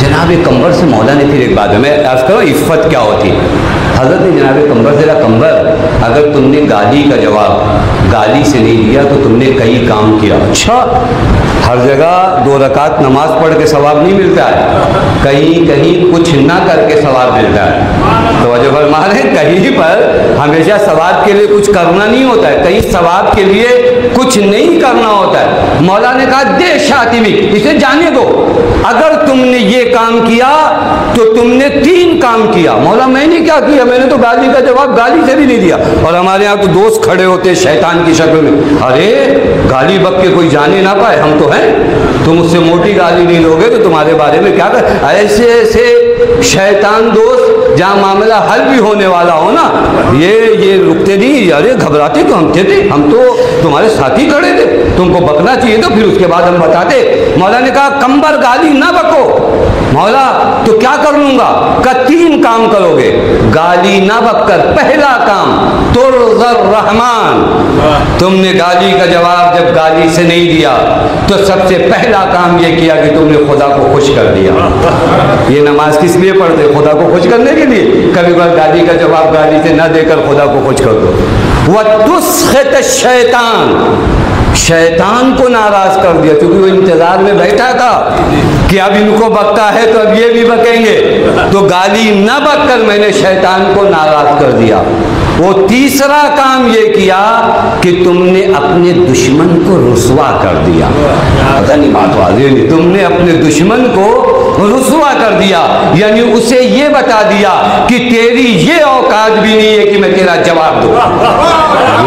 Speaker 1: جناب قمبر سے مولا نے پھر ایک بات, میں عرض کروں عفت کیا ہوتی. حضرت جناب قمبر سے قمبر اگر تم نے گالی کا جواب گالی سے نہیں دیا تو تم نے کئی کام کیا. اچھا, ہر جگہ 2 رکعت نماز پڑھ کے ثواب نہیں ملتا ہے, کہیں کہیں کچھ نہ کر کے ثواب ملتا ہے. توجہ فرما رہے ہیں, کہیں پر ہمیشہ ثواب کے لیے کچھ کرنا نہیں ہوتا ہے, کہیں ثواب کے لیے کچھ نہیں کرنا ہوتا ہے. مولا نے کہا دے شاطبی, اسے جانے دو. اگر تم نے یہ کام کیا تو تم نے 3 کام کیا. مولا میں نے کیا کیا؟ میں نے تو گالی کا جواب گالی سے بھی نہیں دیا. اور ہمارے یہاں تو دوست کھڑے ہوتے شیطان کی شکل میں, ارے گالی بک کے کوئی جانے نہ پائے, ہم تو ہیں, تم اس سے موٹی گالی نہیں لوگے تو تمہارے بارے میں کیا کر. ایسے ایسے شیطان دوست جہاں معاملہ حل بھی ہونے والا ہو نا, یہ رکتے نہیں. ارے گھبراتے تو ہم تھے, ہم تو تمہارے ساتھی کھڑے تھے, تم کو بکنا چاہیے تو پھر اس کے بعد ہم بتاتے. مولا نے کہا قمبر گالی نہ بکو. مولا تو کیا کر لوں گا؟ کہ 3 کام کرو گے. گالی نہ بک کر پہلا کام ترضی الرحمن, تم نے گالی کا جواب جب گالی سے نہیں دیا تو سب سے پہلا کام یہ کیا کہ تم نے خدا کو خوش کر دیا. یہ نماز کس لیے پڑھتے؟ خدا کو خوش کرنے کے لیے. کبھی کبھی گالی کا جواب گالی سے نہ دے کر خدا کو خوش کر دو. وَتُسْخِطَ الشَّيْطَانَ, شیطان کو ناراض کر دیا, کیونکہ وہ انتظار میں بیٹھا تھا کہ اب ان کو بکتا ہے تو اب یہ بھی بکیں گے, تو گالی نہ بک کر میں نے شیطان کو ناراض کر دیا. وہ تیسرا کام یہ کیا کہ تم نے اپنے دشمن کو رسوا کر دیا. پتہ نہیں بات واضح نہیں, تم نے اپنے دشمن کو رسوا کر دیا, یعنی اسے یہ بتا دیا کہ تیری یہ اوقات بھی نہیں ہے کہ میں تیرا جواب دوں.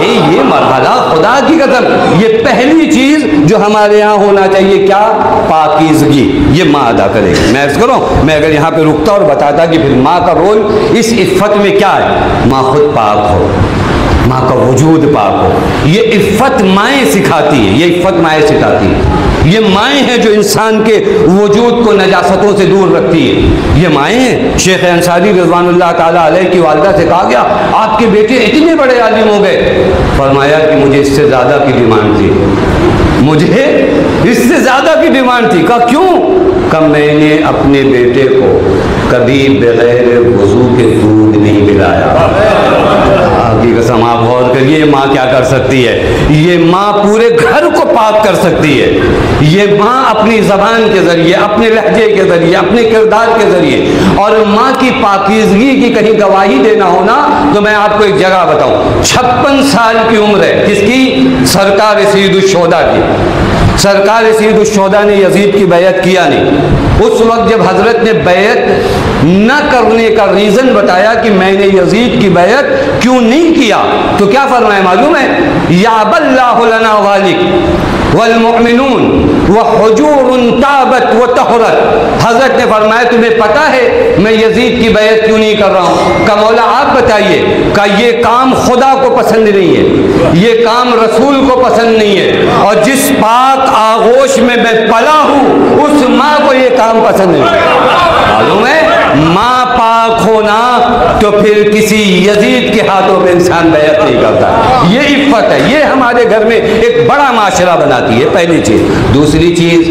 Speaker 1: یہ مرحلہ خدا کی قسم, یہ پہلی چیز جو ہمارے یہاں ہونا چاہیے, کیا؟ پاکیزگی. یہ ماں ادا کرے گی. میں عرض کروں, میں اگر یہاں پہ رکتا اور بتاتا کہ پھر ماں کا رول اس عفت میں کیا ہے, ماں خود پاک ہو, ماں کا وجود پاک ہو. یہ عفت مائیں سکھاتی ہے, یہ عفت مائیں سکھاتی ہے. یہ مائیں ہیں جو انسان کے وجود کو نجاستوں سے دور رکھتی ہے. یہ مائیں ہیں. شیخ انصاری رضوان اللہ تعالیٰ علیہ کی والدہ سے کہا گیا آپ کے بیٹے اتنے بڑے عالم ہو گئے. فرمایا کہ مجھے اس سے زیادہ کی ڈیمانڈ تھی, مجھے اس سے زیادہ کی ڈیمانڈ تھی. کہا کیوں؟ کہ میں نے اپنے بیٹے کو کبھی بغیر وضو کے دودھ نہیں پلایا. کی قسم آپ غور کریے, یہ ماں کیا کر سکتی ہے. یہ ماں پورے گھر کو پاک کر سکتی ہے. یہ ماں اپنی زبان کے ذریعے, اپنے لہجے کے ذریعے, اپنے کردار کے ذریعے. اور ماں کی پاکیزگی کی کہیں گواہی دینا ہونا تو میں آپ کو ایک جگہ بتاؤں. 56 سال کی عمر ہے کس کی؟ سرکار سید الشہداء کی. سرکار سید الشہداء نے یزید کی بیعت کیا نہیں. اس وقت جب حضرت نے بیعت نہ کرنے کا ریزن بتایا کہ میں نے یزید کی بیعت کیوں نہیں کیا, تو کیا فرمایا معلوم ہے؟ یعب اللہ لنا ذلک والمؤمنون وحجور تابت وطہرت. حضرت نے فرمایا تمہیں پتا ہے میں یزید کی بیعت کیوں نہیں کر رہا ہوں؟ کہ مولا آپ بتائیے. کہ یہ کام خدا کو پسند نہیں ہے, یہ کام رسول کو پسند نہیں ہے, اور جس پاک آغوش میں میں پلا ہوں اس ماں کو یہ کام پسند نہیں ہے. معلوم ہے ماں پاک ہونا تو پھر کسی یزید کے ہاتھوں میں انسان بیعت نہیں کرتا. یہ عفت ہے, یہ ہمارے گھر میں ایک بڑا معاشرہ بناتی ہے. پہلی چیز. دوسری چیز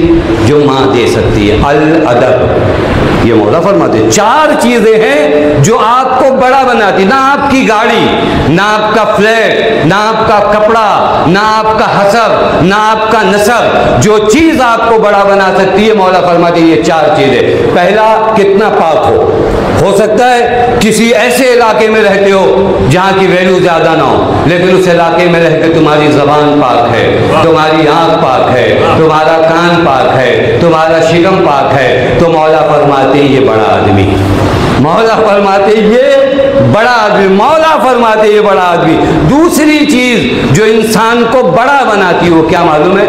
Speaker 1: جو ماں دے سکتی ہے, الادب. یہ مولا فرماتے ہیں 4 چیزیں ہیں جو آپ کو بڑا بناتی. نہ آپ کی گاڑی, نہ آپ کا فلیٹ, نہ آپ کا کپڑا, نہ آپ کا حسب, نہ آپ کا نسب. جو چیز آپ کو بڑا بنا سکتی ہے مولا فرماتے ہیں یہ 4 چیزیں. پہلا, کتنا پاک ہو سکتا ہے کسی ایسے علاقے میں رہتے ہو جہاں کی ویلیو زیادہ نہ ہو, لیکن اس علاقے میں رہ کے تمہاری زبان پاک ہے, تمہاری آنکھ پاک ہے, تمہارا کان پاک ہے, تمہارا شکم پاک ہے, تو مولا فرماتے ہیں یہ بڑا آدمی. مولا فرماتے یہ بڑا آدمی. مولا فرماتے یہ بڑا آدمی. دوسری چیز جو انسان کو بڑا بناتی ہے وہ کیا معلوم ہے؟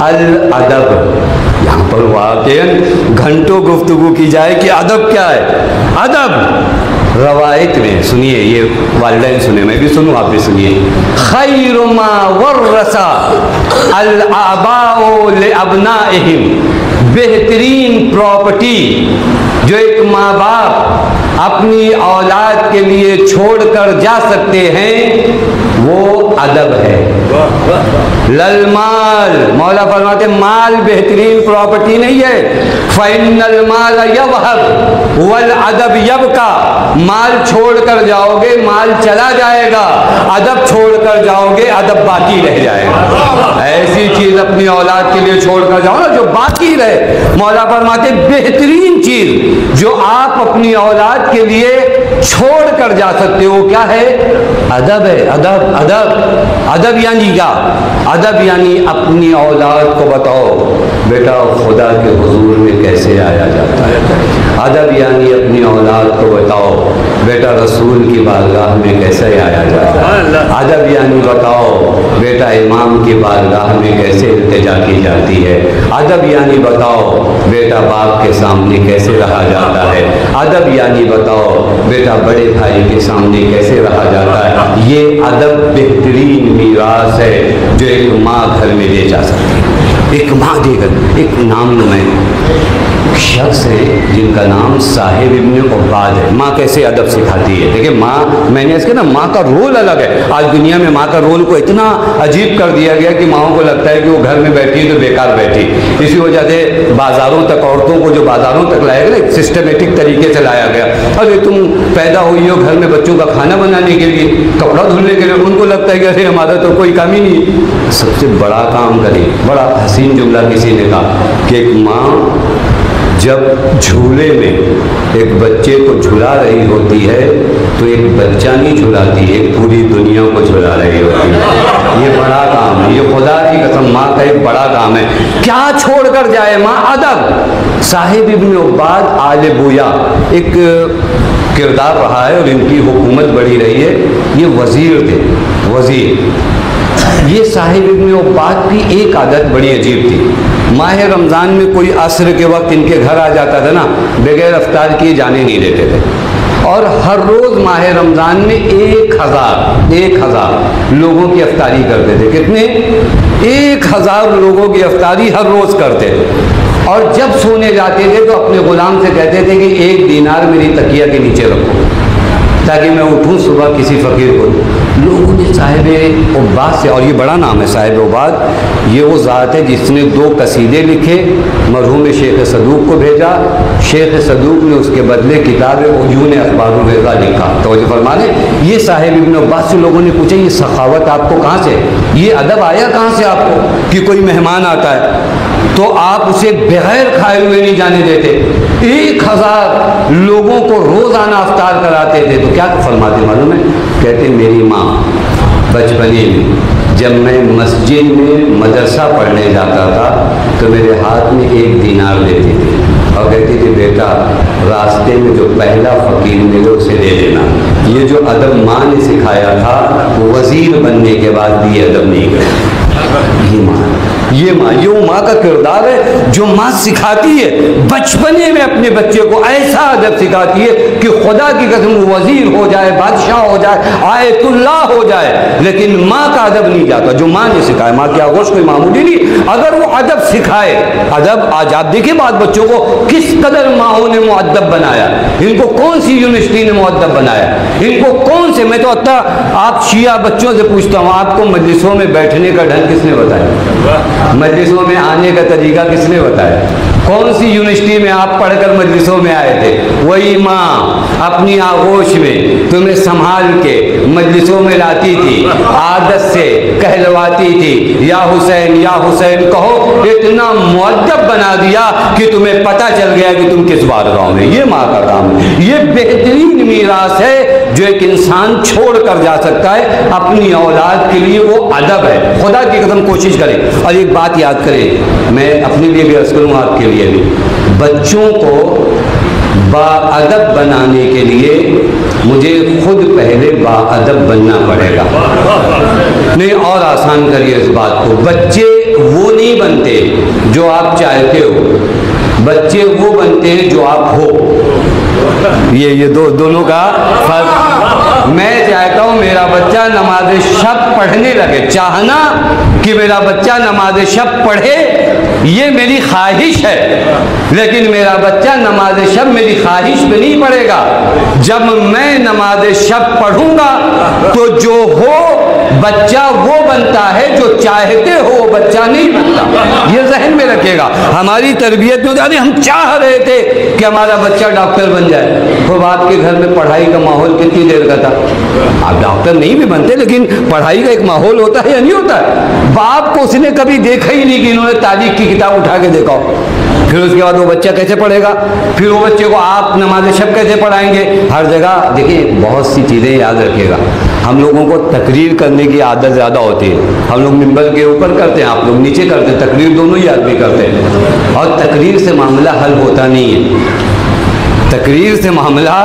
Speaker 1: الادب. یہاں پر واقعاً گھنٹوں گفتگو کی جائے کہ ادب کیا ہے. ادب روایت میں سنیے, یہ والدین سنے, میں بھی سنوں, آپ بھی سنیے. خیر ما ورث الآباء لابنائہم. بہترین پراپرٹی جو ایک ماں باپ اپنی اولاد کے لیے چھوڑ کر جا سکتے ہیں وہ ادب ہے. للمال. مولا فرماتے مال بہترین پراپرٹی نہیں ہے. فإن المال يذهب والادب يبقى. مال چھوڑ کر جاؤ گے مال چلا جائے گا, ادب چھوڑ کر جاؤ گے ادب باقی رہ جائے گا. ایسی چیز اپنی اولاد کے لیے چھوڑ کر جاؤ نا جو باقی رہے. مولا فرماتے بہترین چیز جو آپ اپنی اولاد کے لیے چھوڑ کر جا سکتے ہو کیا ہے؟ ادب ہے. ادب ادب ادب یعنی کیا؟ ادب یعنی اپنی اولاد کو بتاؤ بیٹا خدا کے حضور میں کیسے آیا جاتا ہے. ادب یعنی اپنی اولاد کو بتاؤ بیٹا رسول کی بارگاہ میں کیسے آیا جاتا ہے. ادب یعنی بتاؤ بیٹا امام کی بارگاہ میں کیسے التجا کی جاتی ہے. ادب یعنی بتاؤ بیٹا باپ کے سامنے کیسے رہا جاتا ہے. ادب یعنی بتاؤ بیٹا بڑے بھائی کے سامنے کیسے رہا جاتا ہے. یہ ادب بہترین میراث ہے جو ایک ماں گھر میں لے جا سکتی ہے. ایک ماں دے کر ایک نام نمائیں شخص ہے جن کا نام صاحب ابن عباد ہے. ماں کیسے ادب سکھاتی ہے. دیکھیں ماں, میں نے اس کے نا ماں کا رول الگ ہے. آج دنیا میں ماں کا رول کو اتنا عجیب کر دیا گیا کہ ماؤں کو لگتا ہے کہ وہ گھر میں بیٹھی تو بیکار بیٹھی. اسی وجہ سے بازاروں تک عورتوں کو جو بازاروں تک لایا گیا سسٹمیٹک طریقے سے لایا گیا. ارے تم پیدا ہوئی ہو گھر میں بچوں کا کھانا بنانے کے لیے, کپڑا دھلنے کے لیے. ان کو لگتا ہے کہ ارے ہمارا تو کوئی کام ہی نہیں. سب سے بڑا کام کرے. بڑا حسین جملہ کسی نے کہا کہ ایک ماں جب جھولے میں ایک بچے کو جھلا رہی ہوتی ہے تو ایک بچہ نہیں جھلاتی، ایک پوری دنیا کو جھلا رہی ہوتی ہے۔ یہ بڑا کام ہے، یہ خدا کی قسم ماں کا ایک بڑا کام ہے۔ کیا چھوڑ کر جائے ماں؟ ادب۔ صاحب ابن عباد آل بویا ایک کردار رہا ہے اور ان کی حکومت بڑی رہی ہے۔ یہ وزیر تھے، وزیر۔ یہ صاحب ابن عباد کی ایک عادت بڑی عجیب تھی۔ ماہ رمضان میں کوئی عصر کے وقت ان کے گھر آ جاتا تھا نا، بغیر افطار کیے جانے نہیں دیتے تھے، اور ہر روز ماہ رمضان میں 1000 لوگوں کی افطاری کرتے تھے۔ کتنے؟ 1000 لوگوں کی افطاری ہر روز کرتے تھے۔ اور جب سونے جاتے تھے تو اپنے غلام سے کہتے تھے کہ 1 دینار میری تکیہ کے نیچے رکھو تاکہ میں اٹھوں صبح کسی فقیر کو۔ لوگوں نے صاحب عباد سے، اور یہ بڑا نام ہے صاحب عباد، یہ وہ ذات ہے جس نے 2 قصیدے لکھے، مرحوم شیخ صدوق کو بھیجا، شیخ صدوق نے اس کے بدلے کتاب عیون اخبار الرضا لکھا۔ توجہ فرما لیں، یہ صاحب ابن عباد سے لوگوں نے پوچھا یہ سخاوت آپ کو کہاں سے، یہ ادب آیا کہاں سے آپ کو کہ کوئی مہمان آتا ہے تو آپ اسے بغیر کھائے ہوئے نہیں جانے دیتے؟ 1000 لوگوں کو روزانہ افطار کراتے تھے۔ تو کیا فرماتے معلوم ہے؟ کہتے میری ماں بچپنے میں جب میں مسجد میں مدرسہ پڑھنے جاتا تھا تو میرے ہاتھ میں 1 دینار دیتی تھی اور کہتی تھی بیٹا راستے میں جو پہلا فقیر ملے اسے دے دینا۔ یہ جو ادب ماں نے سکھایا تھا وزیر بننے کے بعد بھی یہ ادب نہیں کرتی۔ یہ ماں وہ ماں کا کردار ہے جو ماں سکھاتی ہے بچپنے میں اپنے بچے کو ایسا ادب سکھاتی ہے کہ خدا کی قسم وزیر ہو جائے، بادشاہ ہو جائے، آیت اللہ ہو جائے، لیکن ماں کا ادب نہیں جاتا جو ماں نے سکھایا۔ ماں کی آغوش کوئی معمولی نہیں، اگر وہ ادب سکھائے۔ ادب آج آپ دیکھیں بعض بچوں کو کس قدر ماؤں نے مؤدب بنایا، ان کو کون سی یونیورسٹی نے مؤدب بنایا، ان کو کون سے، میں تو آپ شیعہ بچوں سے پوچھتا ہوں آپ کو مجلسوں میں بیٹھنے کا ڈھنگ کس نے بتایا؟ مجلسوں میں آنے کا طریقہ کس نے بتایا؟ کون سی یونیورسٹی میں آپ پڑھ کر مجلسوں میں آئے تھے؟ وہی ماں اپنی آغوش میں تمہیں سنبھال کے مجلسوں میں لاتی تھی، عادت سے کہلواتی تھی یا حسین یا حسین کہو، اتنا مؤدب بنا دیا کہ تمہیں پتہ چل گیا کہ تم کس بارگاہ میں۔ یہ ماں کا کام ہے، یہ بہترین میراث ہے جو ایک انسان چھوڑ کر جا سکتا ہے اپنی اولاد کے لیے، وہ ادب ہے۔ خدا کی قسم کوشش کریں، اور ایک بات یاد کریں، میں اپنے لیے بھی عرض کروں آپ کے لیے بھی، بچوں کو باادب بنانے کے لیے مجھے خود پہلے باادب بننا پڑے گا۔ نہیں اور آسان کریے اس بات کو، بچے وہ نہیں بنتے جو آپ چاہتے ہو، بچے وہ بنتے ہیں جو آپ ہو۔ یہ دونوں کا فرق۔ میں چاہتا ہوں میرا بچہ نماز شب پڑھنے لگے، چاہنا کہ میرا بچہ نماز شب پڑھے یہ میری خواہش ہے، لیکن میرا بچہ نماز شب میری خواہش پہ نہیں پڑھے گا۔ جب میں نماز شب پڑھوں گا تو جو ہو بچہ وہ بنتا ہے، جو چاہتے ہو بچہ نہیں بنتا۔ یہ ذہن میں رکھے گا۔ ہماری تربیت میں ہم چاہ رہے تھے کہ ہمارا بچہ ڈاکٹر بن جائے، تو آپ کے گھر میں پڑھائی کا ماحول کتنی دیر کا تھا؟ آپ ڈاکٹر نہیں بھی بنتے لیکن پڑھائی کا ایک ماحول ہوتا ہے یا نہیں ہوتا ہے؟ باپ کو اس نے کبھی دیکھا ہی نہیں کہ انہوں نے تاریخ کی کتاب اٹھا کے دیکھا ہو، پھر اس کے بعد وہ بچہ کیسے پڑھے گا؟ پھر وہ بچے کو آپ نماز شب کیسے پڑھائیں گے؟ ہر جگہ دیکھیں بہت سی چیزیں یاد رکھیے گا، ہم لوگوں کو تقریر کرنے کی عادت زیادہ ہوتی ہے، ہم لوگ ممبر کے اوپر کرتے ہیں، آپ لوگ نیچے کرتے ہیں، تقریر دونوں ہی آدمی کرتے ہیں، اور تقریر سے معاملہ حل ہوتا نہیں ہے، تقریر سے معاملہ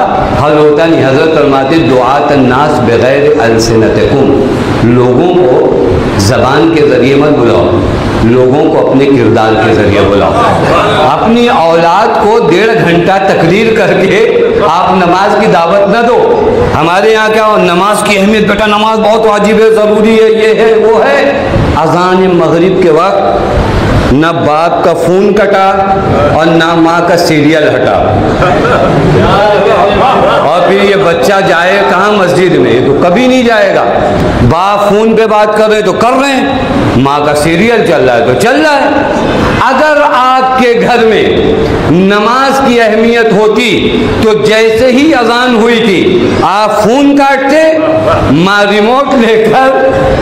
Speaker 1: حل ہوتا نہیں۔ حضرت فرماتے دعات الناس بغیر السنتکم، لوگوں کو زبان کے ذریعے مت بلاؤ، لوگوں کو اپنے کردار کے ذریعے بلاؤ۔ اپنی اولاد کو 1.5 گھنٹہ تقریر کر کے آپ نماز کی دعوت نہ دو۔ ہمارے یہاں کیا نماز کی اہمیت، بیٹا نماز بہت واجب ہے، ضروری ہے، یہ ہے وہ ہے۔ اذان مغرب کے وقت نہ باپ کا فون کٹا اور نہ ماں کا سیریل ہٹا، اور پھر یہ بچہ جائے کہاں؟ مسجد میں، تو کبھی نہیں جائے گا۔ باپ فون پہ بات کر رہے تو کر رہے ہیں، ماں کا سیریل چل رہا ہے تو چل رہا ہے۔ اگر آپ کے گھر میں نماز کی اہمیت ہوتی تو جیسے ہی اذان ہوئی تھی آپ فون کاٹتے، ماں ریموٹ لے کر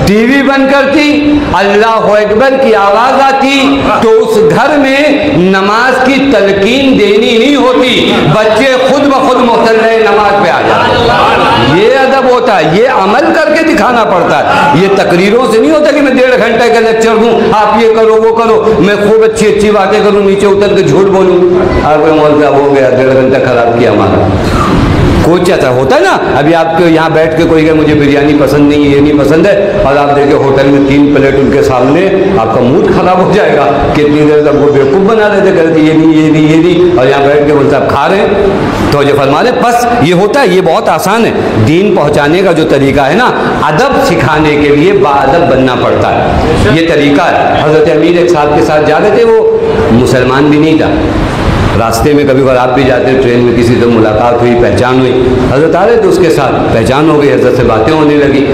Speaker 1: ٹی وی بند کرتی، اللہ اکبر کی آواز آتی تو اس گھر میں نماز کی تلقین دینی نہیں ہوتی، بچے خود بخود مصلی نماز پہ آ جاتے۔ یہ ادب ہوتا ہے، یہ عمل کر کے دکھانا پڑتا ہے، یہ تقریروں سے نہیں ہوتا کہ میں 1.5 گھنٹے کا لیکچر دوں، آپ یہ کرو وہ کرو، میں خوب اچھی اچھی باتیں کروں، نیچے اتر کے جھوٹ بولوں، آپ کوئی مول صاحب ہو گیا 1.5 گھنٹہ خراب کیا ہمارا۔ کچھ ایسا ہوتا ہے نا، ابھی آپ کے یہاں بیٹھ کے کوئی کہ مجھے بریانی پسند نہیں ہے، یہ نہیں پسند ہے، اور آپ دیکھیں ہوٹل میں 3 پلیٹ ان کے سامنے، آپ کا موڈ خراب ہو جائے گا، کتنی دیر تک وہ بیوقوف بنا رہے تھے، کہتے یہ نہیں یہ نہیں یہ نہیں، اور یہاں بیٹھ کے وہ سب کھا رہے ہیں۔ تو جو فرما رہے بس یہ ہوتا ہے، یہ بہت آسان ہے، دین پہنچانے کا جو طریقہ ہے نا، ادب سکھانے کے لیے باادب بننا پڑتا ہے، یہ طریقہ ہے۔ حضرت امیر ایک صاحب کے ساتھ جا رہے تھے، وہ مسلمان بھی نہیں تھا، راستے میں کبھی آپ بھی جاتے ٹرین میں، کسی سے ملاقات ہوئی، پہچان ہوئی، حضرت آ رہے تھے اس کے ساتھ، پہچان ہو گئی، حضرت سے باتیں ہونے لگی،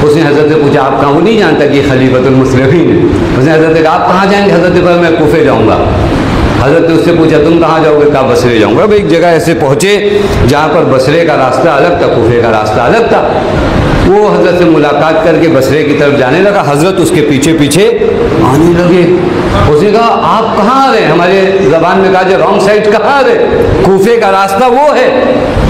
Speaker 1: اس نے حضرت سے پوچھا آپ کہاں؟ وہ نہیں جانتا کہ خلیفۃ المسلمین ہے، اس نے حضرت سے کہا آپ کہاں جائیں گے؟ حضرت پر میں کوفے جاؤں گا۔ حضرت نے اس سے پوچھا تم کہاں جاؤ گے؟ کہا بصرے جاؤں گا۔ اب ایک جگہ ایسے پہنچے جہاں پر بصرے کا راستہ الگ تھا، کوفے کا راستہ الگ تھا، وہ حضرت سے ملاقات کر کے بصرے کی طرف جانے لگا، حضرت اس کے پیچھے پیچھے آنے لگے۔ اس نے کہا آپ کہاں آ رہے ہیں؟ ہمارے زبان میں کہا جو رانگ سائڈ کہاں آ رہے؟ کوفے کا راستہ وہ ہے۔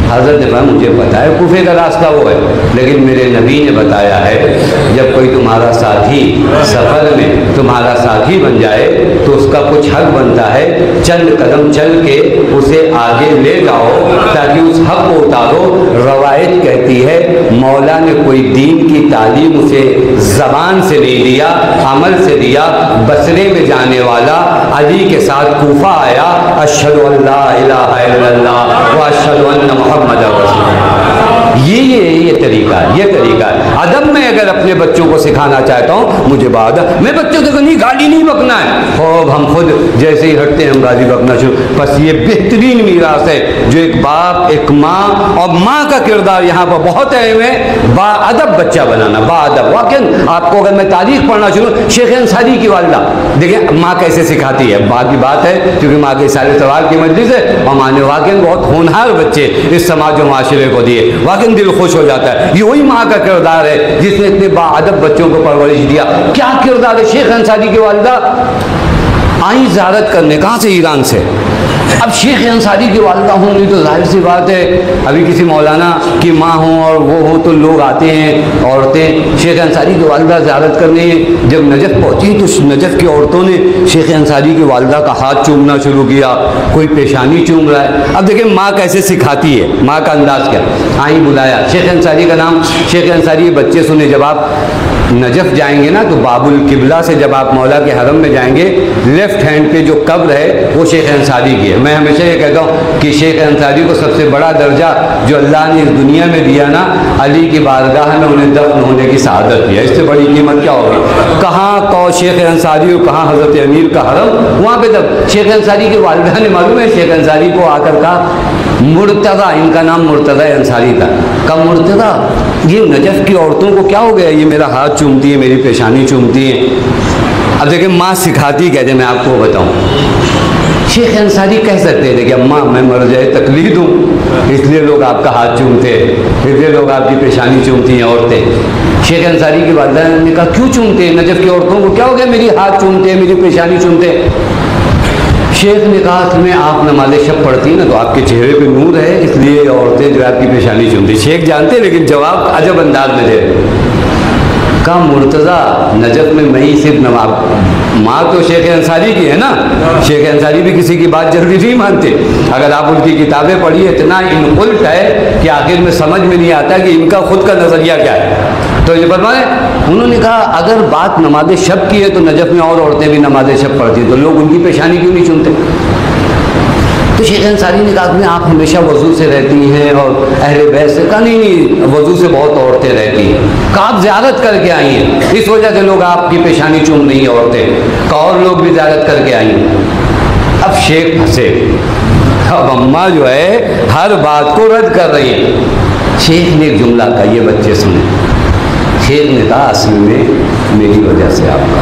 Speaker 1: حضرت نے کہا مجھے پتا ہے کوفے کا راستہ وہ ہے، لیکن میرے نبی نے بتایا ہے جب کوئی تمہارا ساتھی سفر میں تمہارا ساتھی بن جائے تو اس کا کچھ حق بنتا ہے، چند قدم چل کے اسے آگے لے جاؤ تاکہ اس حق کو اتارو۔ روایت کہتی ہے مولا نے کوئی دین کی تعلیم اسے زبان سے نہیں دیا، عمل سے دیا۔ بصرے میں جانے والا علی کے ساتھ کوفہ آیا، اشہد ان لا الہ الا اللہ و اشہد ان محمد رسول اللہ۔ یہ طریقہ ہے، یہ طریقہ ہے ادب۔ میں اگر اپنے بچوں کو سکھانا چاہتا ہوں، مجھے بات میں بچوں سے نہیں گالی نہیں بکنا ہے، خوب ہم خود جیسے ہی ہٹتے ہیں ہم گالی بکنا شروع۔ بس یہ بہترین میراث ہے جو ایک باپ، ایک ماں، اور ماں کا کردار یہاں پر بہت اہم ہے، با ادب بچہ بنانا، با ادب۔ واقعی آپ کو اگر میں تاریخ پڑھنا شروع، شیخ انصاری کی والدہ دیکھیں ماں کیسے سکھاتی ہے، ماں کی بات ہے کیونکہ ماں کے سارے سوال کی مجلس ہے، اور ماں نے واقعی بہت ہونہار بچے اس سماج و معاشرے کو دیے، واقعی دل خوش ہو جاتا ہے۔ یہ وہی ماں کا کردار ہے جس نے اتنے با ادب بچوں کو پرورش دیا۔ کیا کردار ہے شیخ انصاری کی والدہ آئی زیارت کرنے، کہاں سے؟ ایران سے۔ اب شیخ انصاری کی والدہ ہوں گی تو ظاہر سی بات ہے ابھی کسی مولانا کی ماں ہوں اور وہ ہو تو لوگ آتے ہیں، عورتیں شیخ انصاری کی والدہ زیارت کرنے جب نجف پہنچی تو نجف کی عورتوں نے شیخ انصاری کی والدہ کا ہاتھ چومنا شروع کیا، کوئی پیشانی چوم رہا ہے۔ اب دیکھیں ماں کیسے سکھاتی ہے، ماں کا انداز کیا۔ آئیں بلایا شیخ انصاری کا نام، شیخ انصاری بچے سنے جب آپ نجف جائیں گے نا تو باب القبلہ سے جب آپ مولا کے حرم میں جائیں گے، لیفٹ ہینڈ پہ جو قبر ہے وہ شیخ انصاری کی ہے۔ میں ہمیشہ یہ کہتا ہوں کہ شیخ انصاری کو سب سے بڑا درجہ جو اللہ نے اس دنیا میں دیا نا، علی کی بارگاہ میں انہیں دفن ہونے کی سعادت دیا، اس سے بڑی قیمت کیا ہوگی؟ کہاں کو شیخ انصاری اور کہاں حضرت امیر کا حرم، وہاں پہ جب شیخ انصاری کی والدہ نے معلوم ہے شیخ انصاری کو آ کر کہا مرتضیٰ، ان کا نام مرتضیٰ انصاری تھا، کہا مرتضیٰ یہ نجف کی عورتوں کو کیا ہو گیا، یہ میرا ہاتھ چومتی ہے، میری پیشانی چومتی ہیں۔ اب دیکھیں ماں سکھاتی کہتے میں آپ کو بتاؤں، شیخ انصاری کہہ سکتے تھے کہ اماں میں مر جائے تقلید ہوں اس لیے لوگ آپ کا ہاتھ چومتے ہیں، اس لیے لوگ آپ کی پیشانی چومتی ہیں عورتیں۔ شیخ انصاری کی والدہ نے کہا کیوں چومتے ہیں؟ نجف کی عورتوں کو کیا ہو گیا میری ہاتھ چومتے ہیں، میری پیشانی چومتے ہیں؟ شیخ نے کہا تمہیں آپ نماز شب پڑھتی ہیں نا تو آپ کے چہرے پہ نور ہے اس لیے عورتیں جو آپ کی پیشانی چومتی۔ شیخ جانتے لیکن جواب عجب انداز میں دے رہے۔ کہا مرتضیٰ نجف میں ہی صرف نواب، ماں تو شیخ انصاری کی ہے نا، شیخ انصاری بھی کسی کی بات جلدی نہیں مانتے۔ اگر آپ ان کی کتابیں پڑھیے اتنا انقلٹ ہے کہ آخر میں سمجھ میں نہیں آتا کہ ان کا خود کا نظریہ کیا ہے۔ تو یہ فرمائے انہوں نے کہا اگر بات نماز شب کی ہے تو نجف میں اور عورتیں بھی نماز شب پڑھتی ہیں تو لوگ ان کی پیشانی کیوں نہیں چنتے؟ تو شیخ انصاری نے کہا کہ آپ ہمیشہ وضو سے رہتی ہیں اور اہل بیت سے، کہا نہیں وضو سے بہت عورتیں رہتی ہیں، کہا آپ زیارت کر کے آئی ہیں اس وجہ سے لوگ آپ کی پیشانی چوم رہی ہیں عورتیں، کہا اور لوگ بھی زیارت کر کے آئی ہیں۔ اب شیخ پھنسے، اب اماں جو ہے ہر بات کو رد کر رہی ہیں۔ شیخ نے ایک جملہ کہا، یہ بچے سنیں، شیخ نے کہا اصل میں میری وجہ سے آپ کا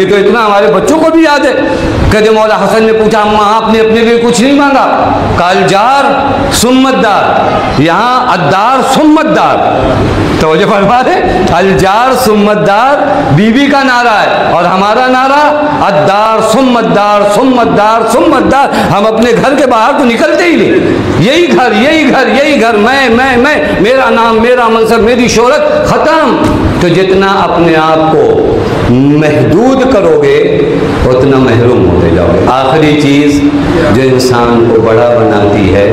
Speaker 1: یہ تو اتنا ہمارے بچوں کو بھی یاد ہے. کہتے مولا حسن نے پوچھا اماں آپ نے اپنے لیے کچھ نہیں مانگا؟ کال جار سمت دار، یہاں ادار سمت دار. توجہ فرما دے، الجار سمت دار بیوی کا نعرہ ہے، اور ہمارا نعرہ ادار سمت دار سمت دار سمت دار. ہم اپنے گھر کے باہر تو نکلتے ہی نہیں. یہی گھر یہی گھر یہی گھر، میں میرا نام میرا منصب میری شہرت، ختم. تو جتنا اپنے آپ کو محدود کرو گے اتنا محروم ہوتے جاؤ گے. آخری چیز جو انسان کو بڑا بناتی ہے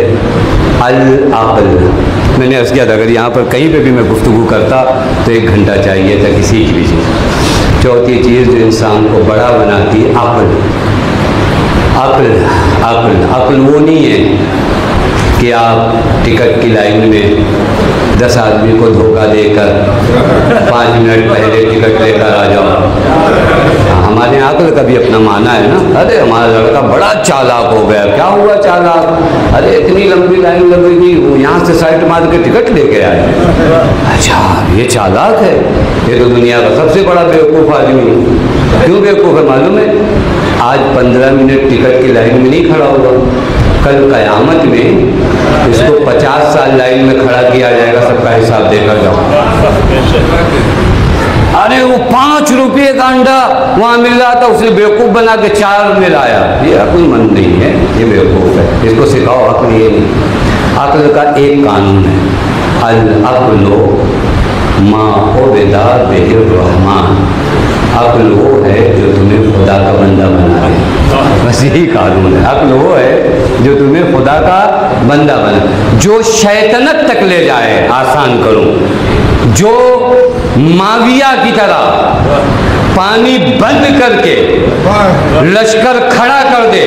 Speaker 1: العقل. میں نے عرض کیا تھا اگر یہاں پر کہیں پہ بھی میں گفتگو کرتا تو 1 گھنٹہ چاہیے تھا کسی کی بھی چیز. چوتھی چیز جو انسان کو بڑا بناتی ہے عقل. عقل عقل عقل وہ نہیں ہے کہ آپ ٹکٹ کی لائن میں 10 آدمی کو دھوکہ دے کر 5 منٹ پہلے ٹکٹ لے کر آ جاؤ. ہمارے یہاں عقل کا بھی اپنا معنی ہے نا. ارے ہمارا لڑکا بڑا چالاک ہو گیا. کیا ہوا چالاک؟ ارے اتنی لمبی لائن لگے گی، وہ یہاں سے سائٹ مار کے ٹکٹ لے کے آئے. اچھا یہ چالاک ہے، یہ تو دنیا کا سب سے بڑا بیوقوف آدمی ہے. کیوں بیوقوف ہے معلوم ہے؟ آج 15 منٹ ٹکٹ کی لائن میں نہیں کھڑا ہوا، کل قیامت میں اس کو 50 سال لائن میں کھڑا کیا جائے گا. سب کا حساب دے کر جاؤ. ارے وہ 5 روپے کا انڈا وہاں مل رہا تھا، اس نے بیوقوف بنا کے 4 میں لایا. یہ عقل مند نہیں ہے، یہ بیوقوف ہے. اس کو سکھاؤ عقل یہ نہیں. عقل کا ایک قانون ہے، العقل ما عبد به الرحمن. عقل وہ ہے جو تمہیں خدا کا بندہ بنا دے. بس یہی قانون ہے. عقل وہ ہے جو تمہیں خدا کا بندہ بنا، جو شیطنت تک لے جائے. آسان کروں، جو معاویہ کی طرح پانی بند کر کے لشکر کھڑا کر دے،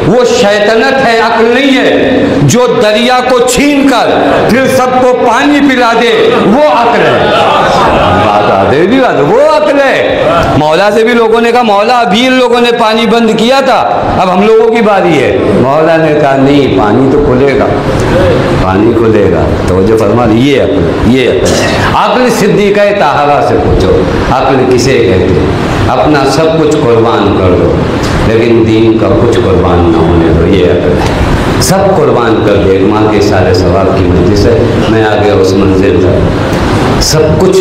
Speaker 1: وہ شیطنت ہے، عقل نہیں ہے. جو دریا کو چھین کر پھر سب کو پانی پلا دے، وہ عقل ہے. وہ عقل ہے. مولا سے بھی لوگوں نے کہا مولا ابھی ان لوگوں نے پانی بند کیا تھا، اب ہم لوگوں کی باری ہے. مولا نے کہا نہیں، پانی تو کھلے گا، پانی کھلے گا. توجہ فرما. یہ عقل، یہ عقل. عقل صدیقہ طاہرہ سے پوچھو عقل کسے کہتے؟ اپنا سب کچھ قربان کر دو لیکن دین کا کچھ قربان نہ ہونے دو. یہ عقل ہے. سب قربان کر دے. ایک ماں کے سارے ثواب کی مجلس ہے، میں آ گیا اس منزل پر. سب کچھ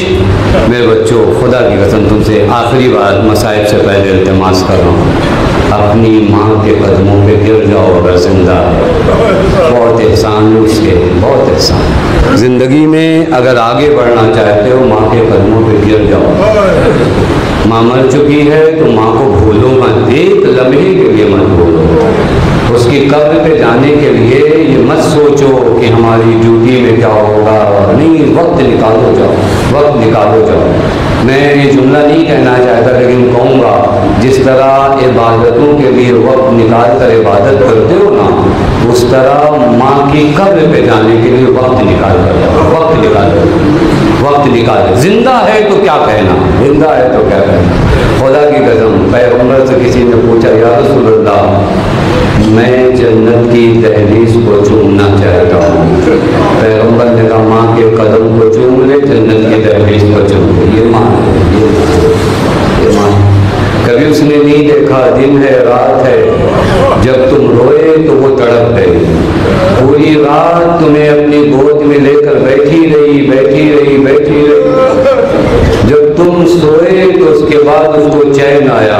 Speaker 1: میرے بچوں، خدا کی قسم تم سے آخری بار مصائب سے پہلے التماس کر رہا ہوں، اپنی ماں کے قدموں پہ گر جاؤ اگر زندہ ہے. بہت احسان ہے اس کے، بہت احسان. زندگی میں اگر آگے بڑھنا چاہتے ہو ماں کے قدموں پہ گر جاؤ. ماں مر چکی ہے تو ماں کو بھولو مت. ایک لمحے کے لیے مت بھولو. اس کی قبر پہ جانے کے لیے یہ مت سوچو کہ ہماری ڈیوٹی میں کیا ہوگا. نہیں، وقت نکالو جاؤ، وقت نکالو جاؤ. میں یہ جملہ نہیں کہنا چاہتا لیکن کہوں گا، جس طرح عبادتوں کے لیے وقت نکال کر عبادت کرتے ہو نا، اس طرح ماں کی قبر پہ جانے کے لیے وقت نکال کر جاؤ. وقت نکالو، وقت نکالو. زندہ ہے تو کیا کہنا، زندہ ہے تو کیا کہنا. خدا کی قسم پیغمبر سے کسی نے پوچھا یا رسول اللہ میں جنت کی دہلیز کو چومنا چاہتا ہوں. پیغمبر نے کہا ماں کے قدم کو چوم لے، جنت کی دہلیز کو چوم لے. یہ ماں ہے، یہ ماں. کبھی اس نے نہیں دیکھا دن ہے رات ہے، جب تم روئے تو وہ تڑپ گئی. پوری رات تمہیں اپنی گود میں لے کر بیٹھی رہی بیٹھی رہی بیٹھی رہی. جب تم سوئے تو اس کے بعد اس کو چین آیا.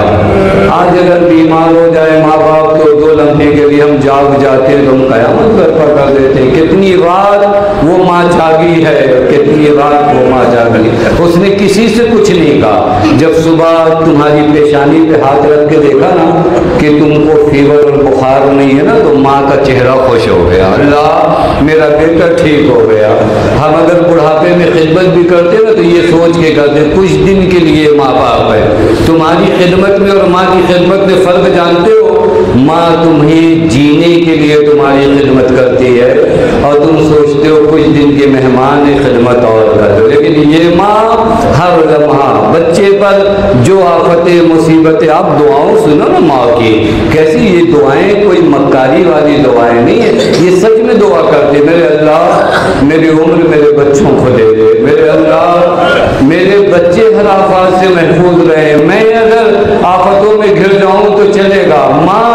Speaker 1: آج اگر بیمار ہو جائے ماں باپ تو 2 لمحے کے لیے ہم جاگ جاتے تو ہم قیامت برپا کر دیتے. کتنی رات وہ ماں جاگی ہے، کتنی رات وہ ماں جاگی. اس نے کسی سے کچھ نہیں کہا. جب صبح تمہاری پیشانی پہ ہاتھ رکھ کے دیکھا نا کہ تم کو فیور اور بخار نہیں ہے نا، تو ماں کا چہرہ خوش ہو گیا. اللہ میرا بیٹا ٹھیک ہو گیا. ہم اگر بڑھاپے میں خدمت بھی کرتے نا تو یہ سوچ کے کرتے کچھ دن کے لیے ماں باپ ہے. تمہاری خدمت میں اور ماں کی خدمت میں فرق جانتے ہو؟ ماں تمہیں جینے کے لیے تمہاری خدمت کرتی ہے اور تم سوچتے ہو کچھ دن کے مہمان خدمت اور کر. لیکن یہ ماں ہر لمحہ بچے پر جو آفتیں مصیبتیں، آپ دعاؤں سنو نا ماں کی کیسی، یہ دعائیں کوئی مکاری والی دعائیں نہیں ہیں، یہ سچ میں دعا کرتے میرے اللہ میری عمر میرے بچوں کو دے دے، میرے اللہ میرے بچے ہر آفات سے محفوظ رہے، میں اگر آفتوں میں گر جاؤں تو چلے گا۔ ماں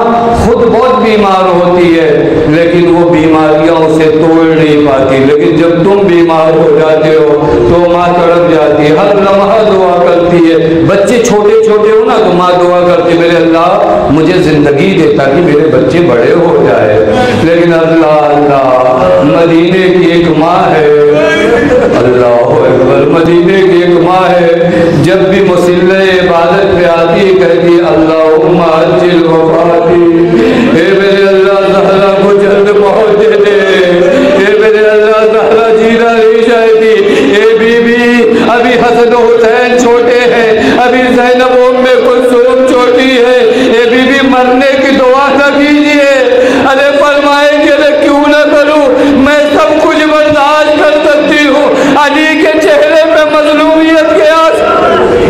Speaker 1: خود بہت بیمار ہوتی ہے لیکن وہ بیماریاں اسے توڑ نہیں پاتی، لیکن جب تم بیمار ہو جاتے ہو تو ماں تڑپ جاتی ہے، ہر لمحہ دعا کرتی ہے۔ بچے چھوٹے چھوٹے ہو نا تو ماں دعا کرتی میرے اللہ مجھے زندگی دے تاکہ میرے بچے بڑے ہو جائے، لیکن اللہ اللہ مدینے کی ایک ماں ہے، اللہ اکبر مدینے کی ایک ماں ہے، جب بھی مسلح عبادت پہ آتی کہتی اللہم عجل وفاتی، اے میرے اللہ زہرا کو جلد پہنچے دے، اے میرے اللہ زہرا جینا نہیں چاہتی، اے بی بی ابھی حسن و حسین چھوٹے ہیں، ابھی زینب ام کلثوم چھوٹی ہے، اے بی بی مرنے کی دعا نہ کیجیے۔ ارے فرمائیں کہ کیوں نہ کروں، میں سب کچھ برداشت کر سکتی ہوں، علی کے چہرے پہ مظلومیت کے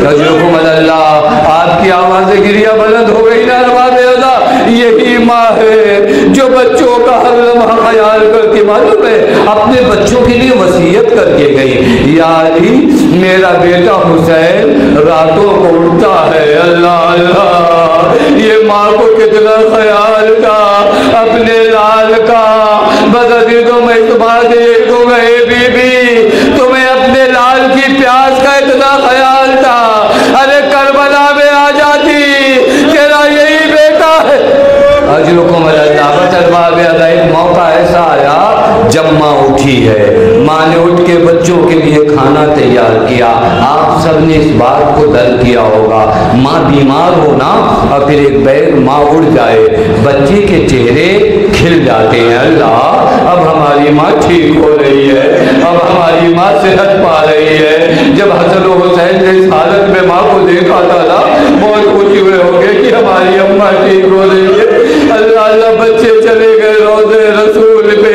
Speaker 1: رجوکم اللہ، آپ کی آواز گریہ بلند ہو گئی نا ارباب اعضا، یہی ماں ہے جو بچوں کا ہر لمحہ خیال کرتی، معلوم ہے اپنے بچوں کے لیے وصیت کر کے گئی، یا علی میرا بیٹا حسین راتوں کو اٹھتا ہے، اللہ اللہ یہ ماں کو کتنا خیال تھا اپنے لال کا، بدلی تو میں تمہارے دیکھوں گا اے بی بی تمہیں اپنے لال کی پیاس کا اتنا خیال تھا، ارے کربلا میں آ جاتی تیرا یہی بیٹا ہے۔ اجرکم اللہ، بس ارباب اعضا ایک موقع ایسا آیا جب ماں اٹھی ہے، ماں نے اٹھ کے بچوں کے لیے کھانا تیار کیا، آپ سب نے اس بات کو درک کیا ہوگا، ماں بیمار ہو نا اور پھر ایک بیر ماں اڑ جائے بچے کے چہرے کھل جاتے ہیں، اللہ اب ہماری ماں ٹھیک ہو رہی ہے، اب ہماری ماں صحت پا رہی ہے۔ جب حسن و حسین نے اس حالت میں ماں کو دیکھا تھا نا بہت خوشی ہوئے ہوگے کہ ہماری اماں ٹھیک ہو رہی ہے، اللہ اللہ بچے چلے گئے روضے رسول پہ،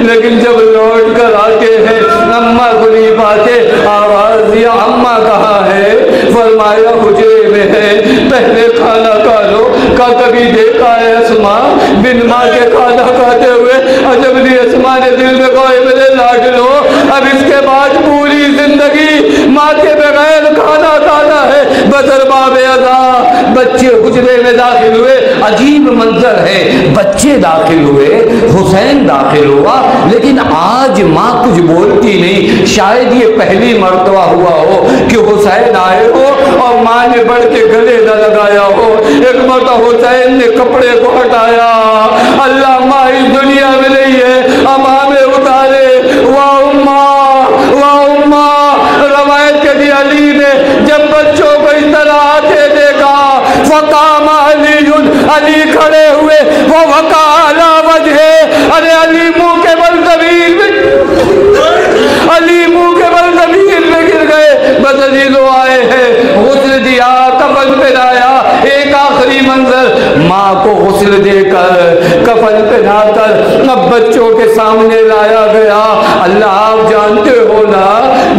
Speaker 1: لیکن جب لوٹ کر آتے ہیں اماں کو نہیں پاتے، آواز یا اماں کہاں ہے، فرمایا حجرے میں ہے، پہلے کھانا کھا لو، کبھی دیکھا ہے اسماء بن ماں کے کھانا کھاتے ہوئے، عجب نہیں اسماء نے دل میں کہا میرے لاڈلو اب اس کے بعد پوری زندگی ماں کے بغیر کھانا کھانا ہے۔ بس ارباب اعضا بچے حجرے میں داخل ہوئے، عجیب منظر ہے، بچے داخل ہوئے، حسین داخل ہوا، لیکن آج ماں کچھ بولتی نہیں، شاید یہ پہلی مرتبہ ہوا ہو کہ حسین آئے ہو اور ماں نے بڑھ کے گلے نہ لگایا ہو۔ ایک مرتبہ حسین نے کپڑے کو ہٹایا، اللہ ماں اس دنیا میں نہیں ہے، اماں میں اتارے، واہ اماں، روایت کے دی علی نے جب بچوں کو اس طرح آتے دیکھا، فقام علی کھڑے ہوئے، وہ وقع علی وجہ، ارے علی منہ کے بل زمین میں، علی منہ کے بل زمین میں گر گئے، بس علی لو آئے ہیں، غسل دیا، کفن پہنایا، ایک آخری منظر ماں کو غسل دے کر کفن پہنا کر اب بچوں کے سامنے لایا گیا۔ اللہ آپ جانتے ہو نا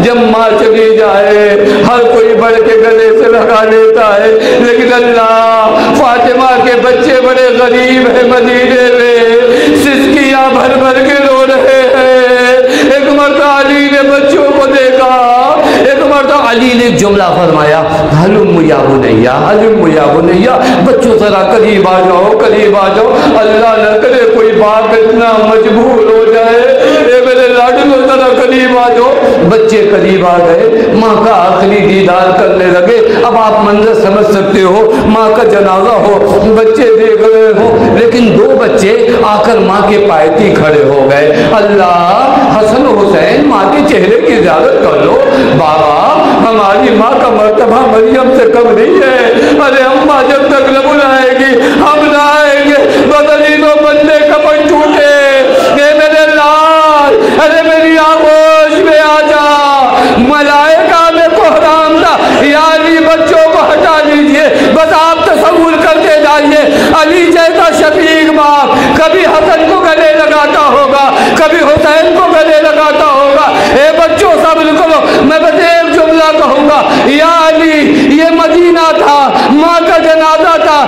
Speaker 1: جب ماں چلی جائے ہر کوئی بڑھ کے گلے سے لگا لیتا ہے، لیکن اللہ فاطمہ کے بچے بڑے غریب ہیں، مدینے میں سسکیاں بھر بھر کے رو رہے ہیں۔ ایک مرتبہ علی نے بچوں کو دیکھا، ایک مرتبہ علی نے جملہ فرمایا حلم یا بنیا، حلم یا بنیا، بچوں ذرا قریب آ جاؤ، قریب آ جاؤ، اللہ نہ کرے کوئی باپ اتنا مجبور ہو جائے، اے میرے لاڈلو ذرا قریب آ جاؤ۔ بچے قریب آ گئے، ماں کا آخری دیدار کرنے لگے۔ اب آپ منظر سمجھ سکتے ہو، ماں کا جنازہ ہو، بچے دیکھ رہے ہو، لیکن دو بچے آ کر ماں کے پایتی کھڑے ہو گئے۔ اللہ حسن و حسین ماں کے چہرے کی زیارت کر لو، بابا ہماری ماں کا مرتبہ مریم سے کم نہیں ہے، ارے اماں جب تک نہ بلائے گی ہم نہ آئیں گے، بدلی تو بندے کپڑ ٹوٹے، اے میرے لال، ارے میری آغوش میں آ جا، ملائکہ میں کوہرام تھا، یعنی بچوں کو ہٹا لیجئے، بس آپ تصور کرتے جائیے، علی جیسا شفیق باپ کبھی حسن کو گلے لگاتا ہوگا، کبھی حسین کو گلے لگاتا ہوگا، اے بچوں صبر کرو، میں
Speaker 2: کہوں گا یا علی یہ مدینہ تھا، ماں کا جنازہ تھا،